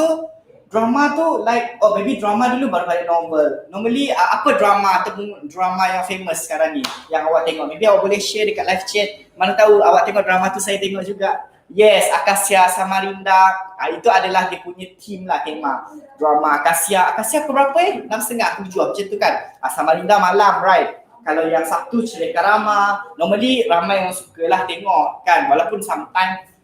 tu like maybe drama dulu baru balik novel. Normally apa drama ataupun drama yang famous sekarang ni yang awak tengok? Maybe awak boleh share dekat live chat. Mana tahu awak tengok drama tu, saya tengok juga. Yes, Akasia Samarinda. Itu adalah dia punya theme lah, tema drama Akasia. Akasia pukul berapa 6.30, 7 macam tu kan. Samarinda malam, right? Kalau yang Sabtu Cerita Rama. Normally ramai yang sukalah tengok kan. Walaupun sometimes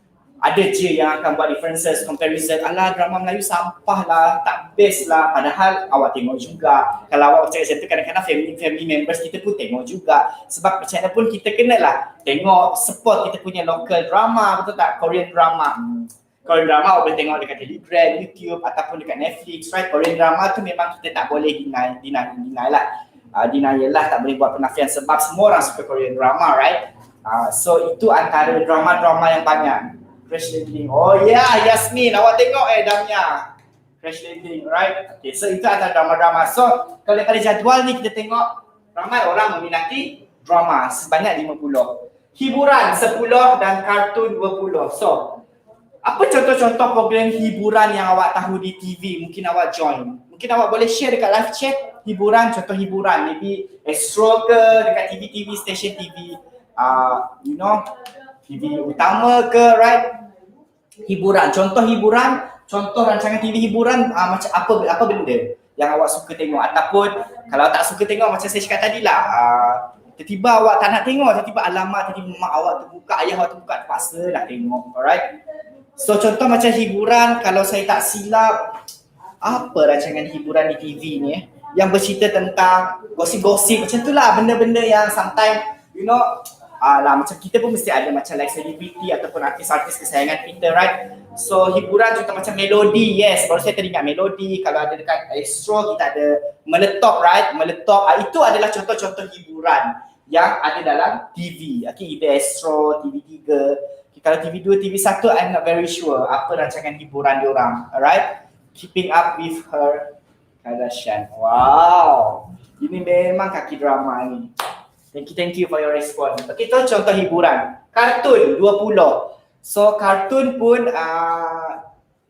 ada je yang akan buat differences, comparison. Alah, drama Melayu sampah lah, tak best lah. Padahal awak tengok juga. Kalau awak cakap macam tu, kadang-kadang family members kita pun tengok juga. Sebab macam mana pun kita kena lah tengok, support kita punya local drama, betul tak? Korean drama. Korean drama awak boleh tengok dekat Telegram, YouTube ataupun dekat Netflix, right? Korean drama tu memang kita tak boleh deny lah. Denial lah, tak boleh buat penafian sebab semua orang suka Korean drama, right? So itu antara drama-drama yang banyak. Crash Landing. Oh yeah, Yasmin, awak tengok Damia. Crash Landing, right? Okay, so itu antara drama-drama. So kalau daripada jadual ni kita tengok ramai orang meminati drama sebanyak 50. Hiburan 10 dan kartun 20. So Apa contoh-contoh program hiburan yang awak tahu di TV? Mungkin awak join. Mungkin awak boleh share dekat live chat hiburan, contoh hiburan. Maybe Astro ke dekat TV-TV, stesen TV. You know, TV utama ke, right? Hiburan, contoh rancangan TV hiburan macam apa benda yang awak suka tengok, ataupun kalau tak suka tengok macam saya cakap tadi lah, tiba-tiba awak tak nak tengok, tiba-tiba alamat, tiba-tiba mak awak terbuka, ayah awak terbuka, terpaksa nak tengok. Alright, so contoh macam hiburan, kalau saya tak silap, apa rancangan hiburan di TV ni yang bercerita tentang gosip-gosip macam tu lah, benda-benda yang sometimes you know, lah macam kita pun mesti ada macam like selebriti ataupun artis-artis kesayangan kita, right? So hiburan contoh macam Melody, yes, baru saya teringat Melody. Kalau ada dekat Astro kita ada Meletup, right? Meletup, itu adalah contoh-contoh hiburan yang ada dalam TV. Okay, either Astro, TV3. Okay, kalau TV2, TV1 I'm not very sure apa rancangan hiburan diorang. Alright, Keeping Up with Her Kardashian. Wow, ini memang kaki drama ni. Thank you for your response. Okay, itu contoh hiburan. Kartun 20. So kartun pun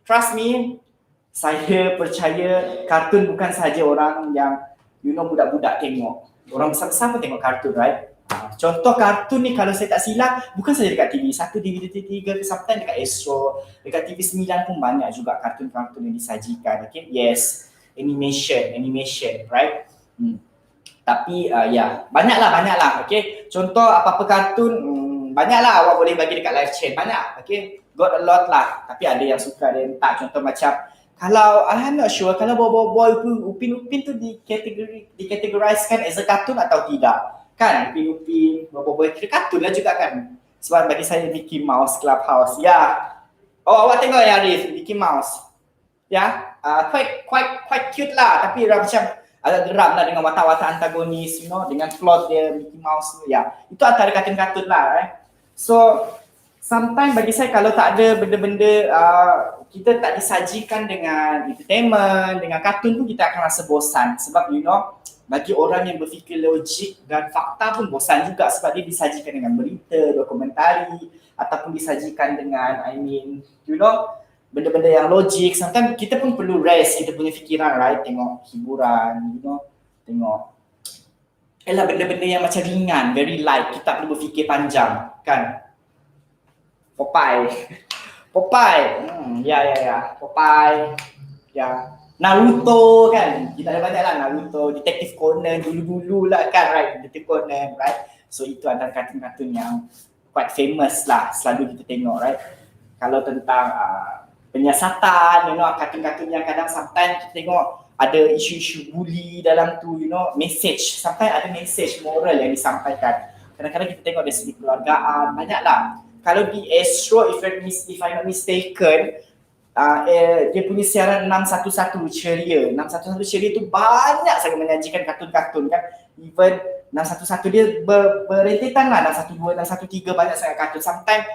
trust me, saya percaya kartun bukan sahaja orang yang you know budak-budak tengok. Orang besar-besar pun tengok kartun, right? Contoh kartun ni kalau saya tak silap bukan saja dekat TV1, TV3, sometimes dekat Astro, dekat TV9 pun banyak juga kartun-kartun yang disajikan. Okay, yes, animation, right? Tapi ya, banyaklah. Okay, contoh apa-apa kartun, banyaklah awak boleh bagi dekat live chat, banyak. Okay, got a lot lah. Tapi ada yang suka, ada yang tak. Contoh macam kalau I'm not sure kalau boy Upin tu dikategorikan as a kartun atau tidak. Kan Upin boy kartun lah juga kan. Sebab bagi saya Mickey Mouse Clubhouse. Ya. Oh, awak tengok ya Arif, Mickey Mouse. Ya, quite cute lah, tapi macam agak geram lah dengan watak-watak antagonis, you know, dengan plot dia Mickey Mouse tu. Ya, itu antara kartun-kartun lah, right? So sometimes bagi saya kalau tak ada benda-benda kita tak disajikan dengan entertainment, dengan kartun pun kita akan rasa bosan. Sebab you know, bagi orang yang berfikir logik dan fakta pun bosan juga, sebab dia disajikan dengan berita, dokumentari, ataupun disajikan dengan you know, benda-benda yang logik. Sometimes kita pun perlu rest kita punya fikiran, right? Tengok hiburan, you know, tengok benda-benda yang macam ringan, very light, kita perlu berfikir panjang, kan? Popeye, Popeye, ya, Naruto kan, kita ada banyak lah, Naruto, Detektif Conan dulu-dulu lah kan, right? Detektif Conan, right? So itu antara kartun-kartun yang quite famous lah, selalu kita tengok, right? Kalau tentang penyiasatan, you know, kartun-kartun yang kadang sometimes kita tengok ada isu-isu bully dalam tu, you know, message, sometimes ada message moral yang disampaikan. Kadang-kadang kita tengok dari segi keluargaan, banyaklah. Kalau di Astro, if I'm not mistaken, dia punya siaran 611 ceria. 611 ceria tu banyak sangat menyajikan kartun-kartun kan. Even 611 dia berentetan lah, 612, 613, banyak sangat kartun. Sometimes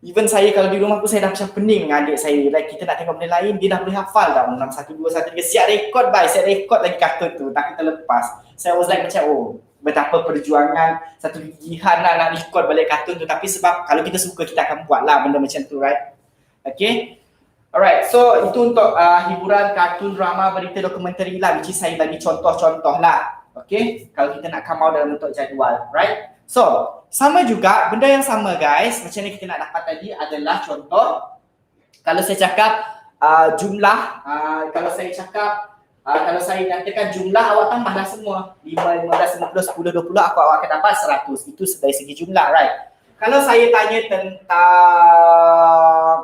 even saya kalau di rumah pun saya dah macam pening dengan adik saya. Like kita nak tengok benda lain, dia dah boleh hafal dah 612, 113. Siap rekod lagi kartun tu, tak kita lepas. Saya was like macam, oh, betapa perjuangan, satu gigihan lah nak record balik kartun tu. Tapi sebab kalau kita suka, kita akan buat lah benda macam tu, right? Okay, alright, so itu untuk hiburan, kartun, drama, berita, dokumentari lah, which is saya bagi contoh-contoh lah. Okay, kalau kita nak come out dalam bentuk jadual, right? So, sama juga, benda yang sama guys, macam ni kita nak dapat tadi adalah contoh. Kalau saya cakap jumlah, kalau saya nyatakan jumlah, awak tambahlah semua 5, 15, 50, 10, 20, awak akan dapat 100. Itu dari segi jumlah, right? Kalau saya tanya tentang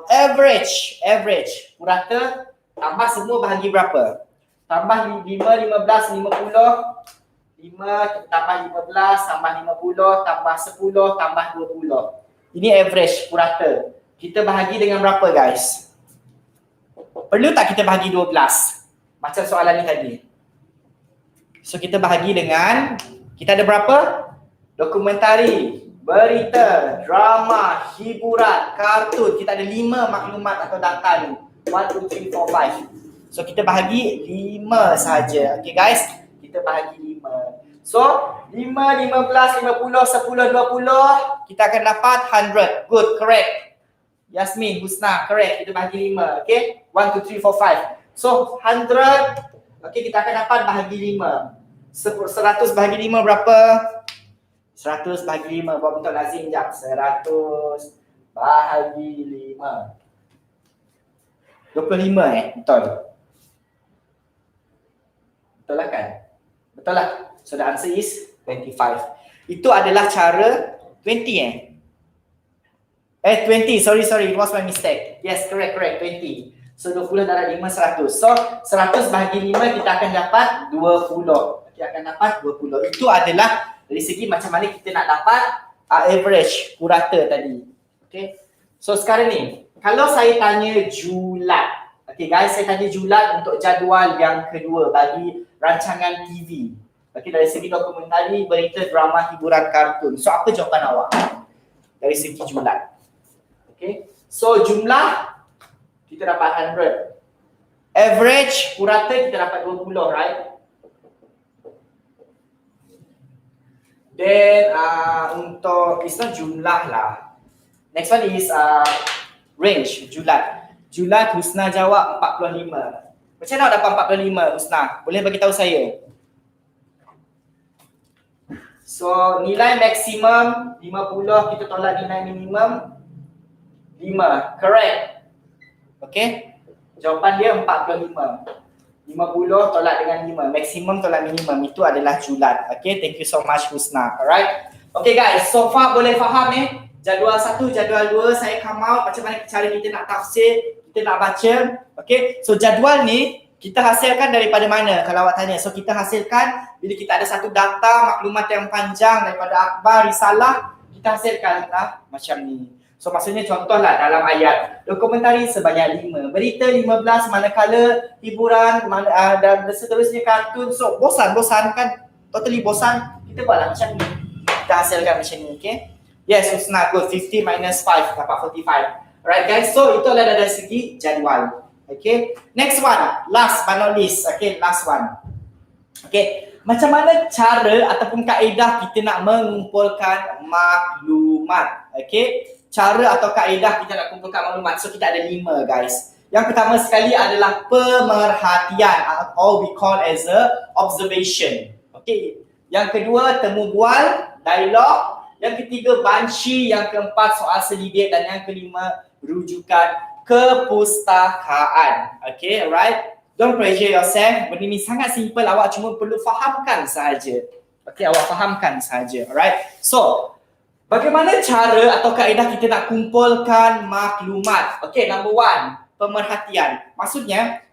average, purata, tambah semua bahagi berapa? Tambah 5, 15, 50, 5 tambah 15, tambah 50, tambah 10, tambah 20. Ini average purata. Kita bahagi dengan berapa guys? Perlu tak kita bahagi 12? Macam soalan ni tadi. So kita bahagi dengan, kita ada berapa? Dokumentari, berita, drama, hiburan, kartun. Kita ada 5 maklumat atau data ni. 1, 2, 3, 4, 5. So kita bahagi 5 saja. Okay guys, kita bahagi 5. So 5, 15, 50, 10, 20, kita akan dapat 100. Good, correct. Yasmin, Husna, correct. Kita bahagi 5. Okay, 1, 2, 3, 4, 5. So 100, okay, kita akan dapat bahagi 5. 100 bahagi 5 berapa? 100 bahagi 5, buat betul lazim sekejap. 100 bahagi 5. 25 betul. Betul lah kan? Betul lah. So the answer is 25. Itu adalah cara 20 20, sorry, it was my mistake. Yes, correct, 20. So 20 darab 5, 100. So 100 bahagi 5 kita akan dapat 20. Kita akan dapat 20. Itu adalah dari segi macam mana kita nak dapat average, purata tadi. Okay. So sekarang ni, kalau saya tanya julat. Okay guys, saya tanya julat untuk jadual yang kedua bagi rancangan TV. Okay, dari segi dokumentari, berita, drama, hiburan, kartun. So apa jawapan awak dari segi julat? Okay, so jumlah kita dapat 100. Average purata kita dapat 20, right? Then untuk it's not jumlah lah. Next one is range, julat. Julat Husna jawab 45. Macam mana dapat 45 Husna? Boleh bagi tahu saya? So nilai maksimum 50, kita tolak nilai minimum 5, correct. Okay, jawapan dia 45. 50 tolak dengan 5, maksimum tolak minimum, itu adalah julat. Okay, thank you so much Husna. Alright. Okay guys, so far boleh faham jadual 1, jadual 2 saya come out macam mana cara kita nak tafsir, kita nak baca. Okay, so jadual ni kita hasilkan daripada mana kalau awak tanya? So kita hasilkan bila kita ada satu data maklumat yang panjang daripada akhbar, risalah, kita hasilkan macam ni. So maksudnya contohlah dalam ayat, dokumentari sebanyak 5, berita 15, manakala hiburan dan seterusnya kartun. So bosan kan, totally bosan, kita buatlah macam ni, kita hasilkan macam ni. Okay, yes Husna, good. 50 minus 5 dapat 45. Alright guys, so itu adalah dari segi jadual. Okay, next one, last but not least. Okay, last one. Okay, macam mana cara ataupun kaedah kita nak mengumpulkan maklumat? Okay, cara atau kaedah kita nak kumpulkan maklumat. So kita ada 5 guys. Yang pertama sekali adalah pemerhatian, or we call as a observation. Okay, yang kedua temu bual, dialog. Yang ketiga banci, yang keempat soal selidik, dan yang kelima rujukan kepustakaan. Okay, alright. Don't pressure yourself. Benda ni sangat simple, awak cuma perlu fahamkan sahaja. Okay, awak fahamkan sahaja. Alright. So, bagaimana cara atau kaedah kita nak kumpulkan maklumat? Okay, number 1, pemerhatian. Maksudnya,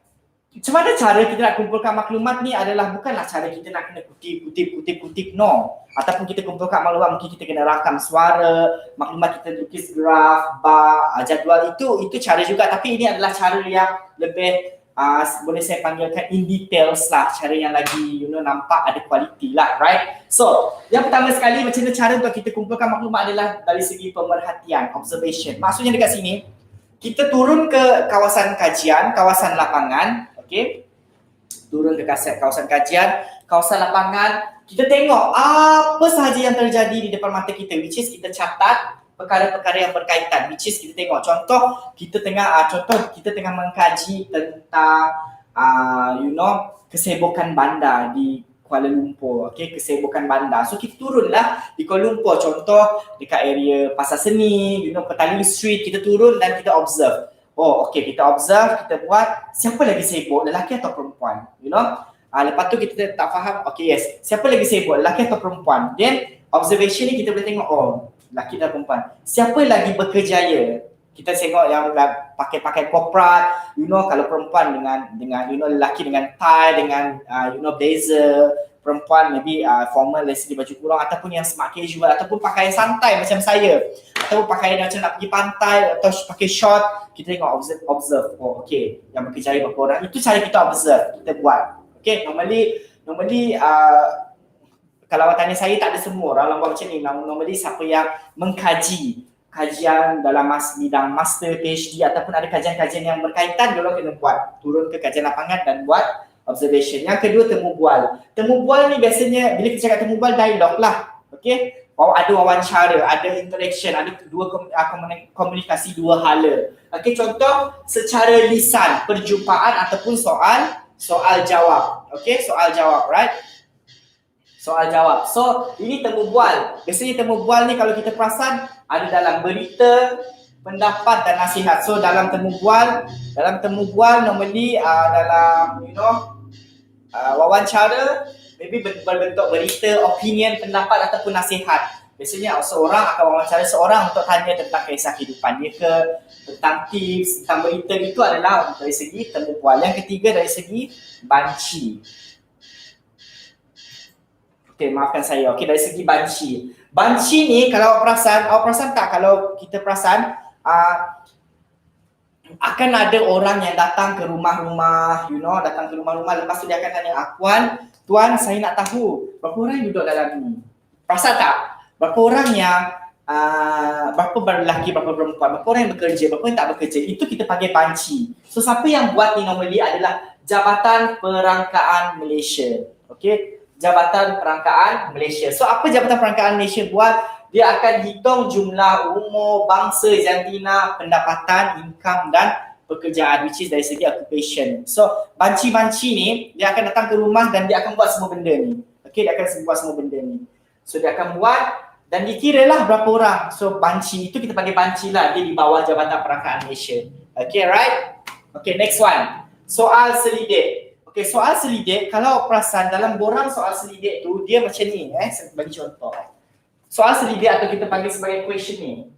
macam mana cara kita nak kumpulkan maklumat ni adalah bukanlah cara kita nak kena kutip, no. Ataupun kita kumpulkan maklumat, mungkin kita kena rakam suara, maklumat kita lukis graf, bar, jadual, itu cara juga. Tapi ini adalah cara yang lebih, boleh saya panggilkan in details lah, cara yang lagi nampak ada kualiti lah, right? So, yang pertama sekali macam mana cara untuk kita kumpulkan maklumat adalah dari segi pemerhatian, observation. Maksudnya dekat sini, kita turun ke kawasan kajian, kawasan lapangan, okay? Turun ke kawasan kajian, kawasan lapangan, kita tengok apa sahaja yang terjadi di depan mata kita, which is kita catat perkara-perkara yang berkaitan, which is kita tengok contoh kita tengah mengkaji tentang kesibukan bandar di Kuala Lumpur. Okay, kesibukan bandar. So kita turunlah di Kuala Lumpur, contoh dekat area Pasar Seni, Petaling Street, kita turun dan kita observe. Oh, okay, kita observe, kita buat siapa lagi sibuk, lelaki atau perempuan, lepas tu kita tak faham, okay, yes, siapa lagi sibuk, lelaki atau perempuan. Then observation ni kita boleh tengok, oh, lelaki dan perempuan. Siapa lagi berkejaya? Kita tengok yang pakai korporat, kalau perempuan dengan lelaki dengan tie, dengan blazer, perempuan maybe formal dari segi baju kurung, ataupun yang smart casual, ataupun pakaian santai macam saya, ataupun pakaian macam nak pergi pantai atau pakai short, kita tengok observe. Oh, okay, yang berkejaya berapa orang, itu cara kita observe, kita buat. Okay, normally kalau awak tanya saya, tak ada semua orang buat macam ni. Normally siapa yang mengkaji kajian dalam bidang master, PhD, ataupun ada kajian-kajian yang berkaitan, diorang kena buat, turun ke kajian lapangan dan buat observation. Yang kedua, temu bual. Temu bual ni biasanya bila kita cakap temu bual, dialog lah. Okay, ada wawancara, ada interaction, ada komunikasi dua hala. Okey, contoh secara lisan, perjumpaan ataupun soal jawab. Okey, soal jawab, right? Soal jawab. So, ini temu bual. Biasanya temu bual ni kalau kita perasan ada dalam berita, pendapat dan nasihat. So, dalam temu bual normally dalam wawancara maybe berbentuk berita, opinion, pendapat ataupun nasihat. Biasanya seorang akan wawancara seorang untuk tanya tentang kisah kehidupan dia ke, tentang tips, tentang berita. Itu adalah dari segi temu bual. Yang ketiga dari segi banci. Okey, maafkan saya. Okey, dari segi banci. Banci ni kalau awak perasan tak kalau kita perasan akan ada orang yang datang ke rumah-rumah, datang ke rumah-rumah, lepas tu dia akan tanya, Tuan, saya nak tahu berapa orang yang duduk dalam ni. Perasan tak? Berapa orang yang berapa lelaki, berapa perempuan, berapa orang yang bekerja, berapa yang tak bekerja. Itu kita panggil banci. So siapa yang buat ni normally adalah Jabatan Perangkaan Malaysia. Okey, Jabatan Perangkaan Malaysia. So apa Jabatan Perangkaan Malaysia buat? Dia akan hitung jumlah umur, bangsa, jantina, pendapatan, income dan pekerjaan, which is dari segi occupation. So banci-banci ni dia akan datang ke rumah dan dia akan buat semua benda ni. Okey, dia akan buat semua benda ni. So dia akan buat dan dikiralah berapa orang. So banci itu kita panggil banci lah, dia di bawah Jabatan Perangkaan Malaysia. Okey, right? Okey, next one. Soal selidik. Okey, soal selidik, kalau perasan dalam borang soal selidik tu dia macam ni, saya bagi contoh. Soal selidik atau kita panggil sebagai questioning.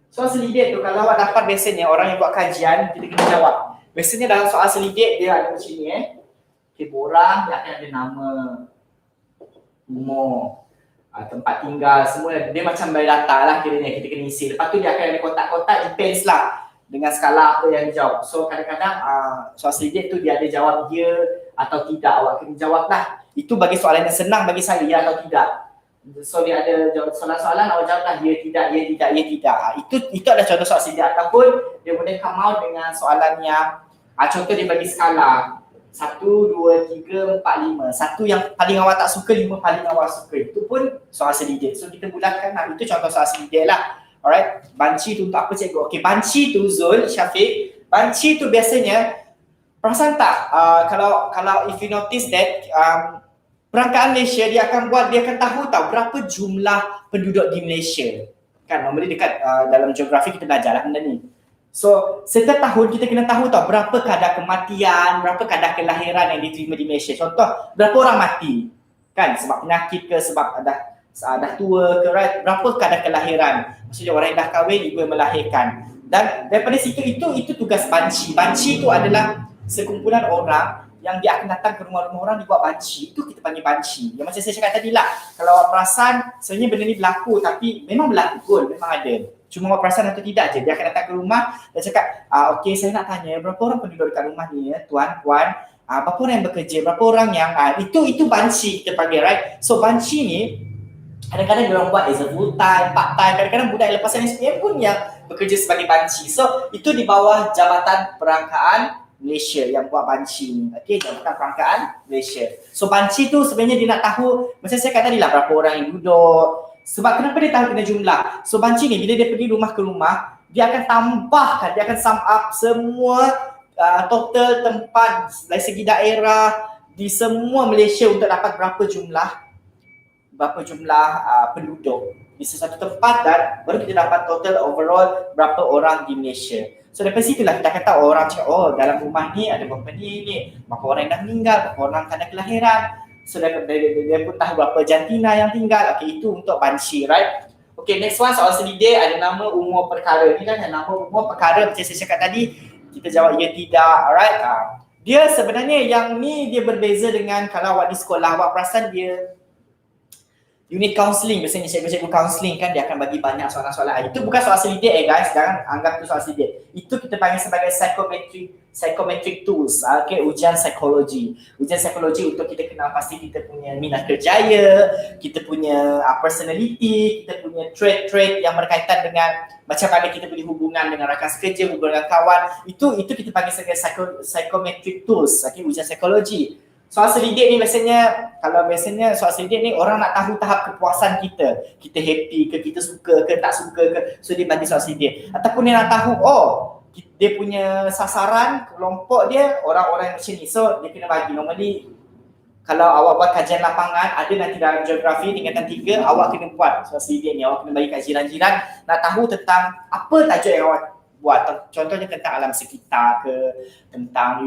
Soal selidik tu kalau awak dapat biasanya orang yang buat kajian, kita kena jawab. Biasanya dalam soal selidik dia ada macam ni Okay, borang dia akan ada nama, umur, tempat tinggal, semua dia macam biodata lah kiranya kita kena isi. Lepas tu dia akan ada kotak-kotak, depends lah dengan skala apa yang dijawab. So kadang-kadang soal selidik tu dia ada jawab ya atau tidak, awak kena jawab lah. Itu bagi soalan yang senang bagi saya, ya atau tidak. So dia ada soalan-soalan, awak jawablah ya tidak, ya tidak, ya tidak. Itu adalah contoh soal selidik. Ataupun dia boleh come out dengan soalan yang contoh dia bagi skala 1, 2, 3, 4, 5. 1 yang paling awak tak suka, 5 paling awak suka. Itu pun soal selidik. So kita bulatkan lah. Itu contoh soal selidik lah. Alright. Banci tu untuk apa cikgu? Okay, banci tu Zul, Syafiq. Banci tu biasanya, perasan tak? Kalau if you notice that Perangkaan Malaysia dia akan tahu tahu berapa jumlah penduduk di Malaysia. Kan normally dekat dalam geografi kita belajar lah benda ni. So setiap tahun kita kena tahu tahu berapa kadar kematian, berapa kadar kelahiran yang diterima di Malaysia. Contoh, berapa orang mati? Kan sebab penyakit ke, sebab dah tua ke, right? Berapa kadar kelahiran? Maksudnya orang yang dah kahwin, ibu yang melahirkan. Dan daripada situ itu tugas banci. Banci itu adalah sekumpulan orang yang dia akan datang ke rumah-rumah orang dibuat banci. Itu kita panggil banci. Yang macam saya cakap tadi lah, kalau awak perasan sebenarnya benda ni berlaku, tapi memang berlaku pun, memang ada. Cuma awak perasan atau tidak je. Dia akan datang ke rumah dan cakap, okey saya nak tanya berapa orang penduduk dekat rumah ni ya, tuan, puan, berapa orang yang bekerja, berapa orang yang itu banci kita panggil, right? So banci ni kadang-kadang diorang buat as a full time, part time, kadang-kadang budak lepasan SPM pun yang bekerja sebagai banci. So itu di bawah Jabatan Perangkaan Malaysia yang buat banci ni. Okey, Jabatan Perangkaan Malaysia. So banci tu sebenarnya dia nak tahu, macam saya kata tadi lah, berapa orang yang duduk. Sebab kenapa dia tahu kena jumlah? So banci ni bila dia pergi rumah ke rumah, dia akan tambahkan, dia akan sum up semua total tempat dari segi daerah di semua Malaysia untuk dapat berapa jumlah penduduk di sesuatu tempat, dan baru kita dapat total overall berapa orang di Malaysia. So daripada situlah kita akan tahu orang cakap, dalam rumah ni ada berapa ni, berapa orang yang dah meninggal, berapa orang kadar kelahiran. So dia pun tahu berapa jantina yang tinggal. Okay, itu untuk banci, right? Okay, next one soal selidik, ada nama, umur, perkara. Ni kan nama, umur, perkara macam saya cakap tadi, kita jawab ya tidak, alright? Dia sebenarnya yang ni dia berbeza dengan kalau awak di sekolah, awak perasan dia unit counselling, biasanya cikgu-cikgu counselling kan dia akan bagi banyak soalan-soalan. Itu bukan soal selidik guys, jangan anggap itu soal selidik. Itu kita panggil sebagai psychometric tools. Okay, ujian psikologi. Ujian psikologi untuk kita kenal pasti kita punya minat kerjaya, kita punya personality, kita punya trait-trait yang berkaitan dengan macam mana kita boleh hubungan dengan rakan sekerja, hubungan dengan kawan. Itu kita panggil sebagai psychometric tools. Okay, ujian psikologi. Soal selidik ni biasanya, kalau biasanya soal selidik ni orang nak tahu tahap kepuasan kita. Kita happy ke, kita suka ke, tak suka ke. So dia bagi soal selidik. Ataupun dia nak tahu, dia punya sasaran, kelompok dia orang-orang macam ni. So dia kena bagi. Normally kalau awak buat kajian lapangan, ada nanti dalam geografi tingkatan 3, awak kena buat soal selidik ni. Awak kena bagi kat jiran-jiran nak tahu tentang apa tajuk yang awak buat. Contohnya tentang alam sekitar ke, tentang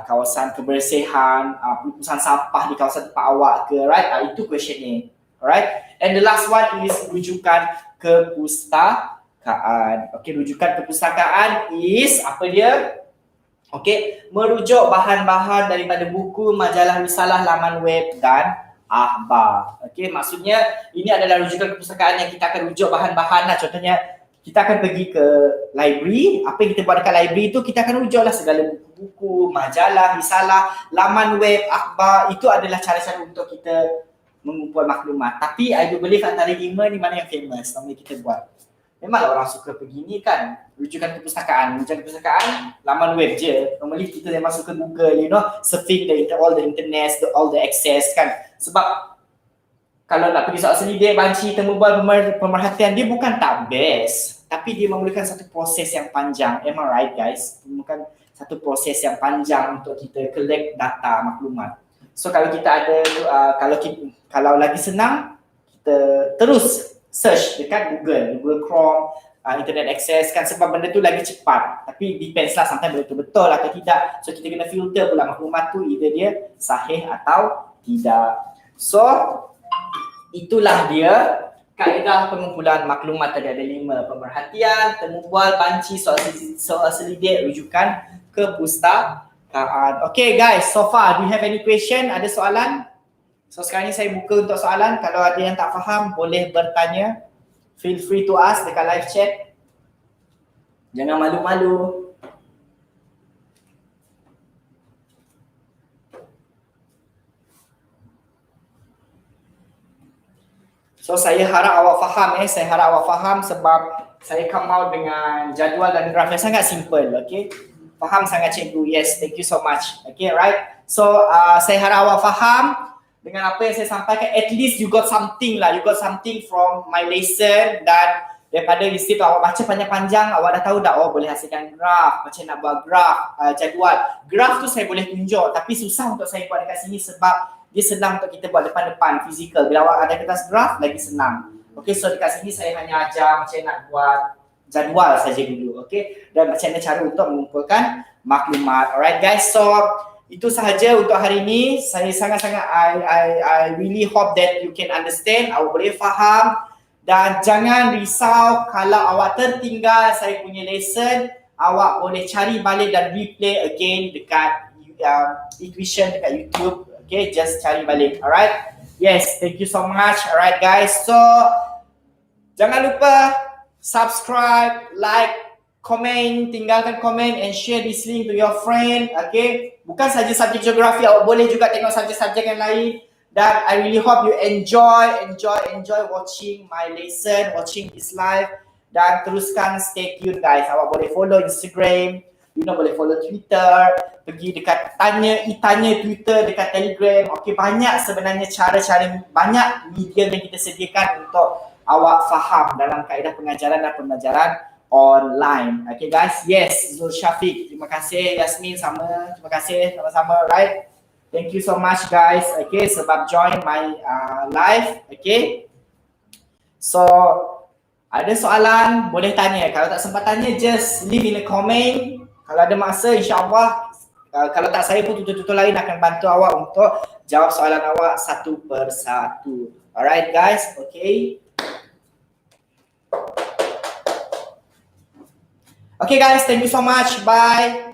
kawasan kebersihan, pelupusan sampah di kawasan tempat awak ke, right? Itu question ni, alright? And the last one is rujukan kepustakaan. Okay, rujukan kepustakaan is apa dia? Okay, merujuk bahan-bahan daripada buku, majalah, risalah, laman web dan akhbar. Okay, maksudnya ini adalah rujukan kepustakaan yang kita akan rujuk bahan-bahan lah. Contohnya kita akan pergi ke library, apa yang kita buat dekat library tu kita akan rujuk lah segala buku-buku, majalah, risalah, laman web, akhbar. Itu adalah cara-cara untuk kita mengumpul maklumat. Tapi I do believe antara 5 ni mana yang famous, normally kita buat. Memanglah orang suka pergi ni kan, rujukan kepustakaan, laman web je. Normally kita memang suka Google, surfing all the internet, all the access kan. Sebab kalau nak pergi soal selidik, banci, temu bual, pemerhatian, dia bukan tak best. Tapi dia memerlukan satu proses yang panjang. Am I right guys? Memerlukan satu proses yang panjang untuk kita collect data, maklumat. So kalau kita ada, kalau lagi senang, kita terus search dekat Google Chrome, internet access kan, sebab benda tu lagi cepat. Tapi depends lah, sometimes betul-betul atau tidak. So kita kena filter pula maklumat tu, either dia sahih atau tidak. So itulah dia kaedah pengumpulan maklumat. Tadi ada 5: pemerhatian, temu bual, banci, soal selidik, rujukan kepustakaan. Okay guys, so far do you have any question? Ada soalan? So sekarang ni saya buka untuk soalan. Kalau ada yang tak faham boleh bertanya. Feel free to ask dekat live chat. Jangan malu-malu. So saya harap awak faham saya harap awak faham sebab saya come out dengan jadual dan graf yang sangat simple, okay? Faham sangat cikgu? Yes, thank you so much. Okay, right? So saya harap awak faham dengan apa yang saya sampaikan. At least you got something lah, you got something from my lesson. Dan daripada list tu awak baca panjang-panjang, awak dah tahu dah, boleh hasilkan graf, macam nak buat graf, jadual. Graf tu saya boleh tunjuk tapi susah untuk saya buat dekat sini sebab dia senang untuk kita buat depan-depan, fizikal. Bila awak ada kertas graf, lagi senang. Okay, so dekat sini saya hanya ajar macam nak buat jadual saja dulu. Okay, dan macam mana cara untuk mengumpulkan maklumat. Alright guys, so itu sahaja untuk hari ini. Saya sangat-sangat, I really hope that you can understand, awak boleh faham. Dan jangan risau kalau awak tertinggal saya punya lesson, awak boleh cari balik dan replay again dekat eTuition, dekat YouTube. Okay, just cari balik. Alright. Yes, thank you so much. Alright guys. So jangan lupa subscribe, like, komen, tinggalkan komen and share this link to your friend. Okay. Bukan saja subjek geografi, awak boleh juga tengok subjek-subjek yang lain. Dan I really hope you enjoy watching my lesson, watching this live. Dan teruskan stay tune guys. Awak boleh follow Instagram, boleh follow Twitter, pergi dekat tanya Twitter, dekat Telegram. Okay, banyak sebenarnya cara-cara, banyak media yang kita sediakan untuk awak faham dalam kaedah pengajaran dan pembelajaran online. Okay guys, yes, Zul Syafiq, terima kasih. Yasmin sama, terima kasih sama-sama, right? Thank you so much guys, okay, sebab join my live, okay. So ada soalan boleh tanya, kalau tak sempat tanya just leave in a comment. Kalau ada masa insyaAllah, kalau tak saya pun tutor-tutor lain akan bantu awak untuk jawab soalan awak satu persatu. Alright guys, okay. Okay guys, thank you so much, bye.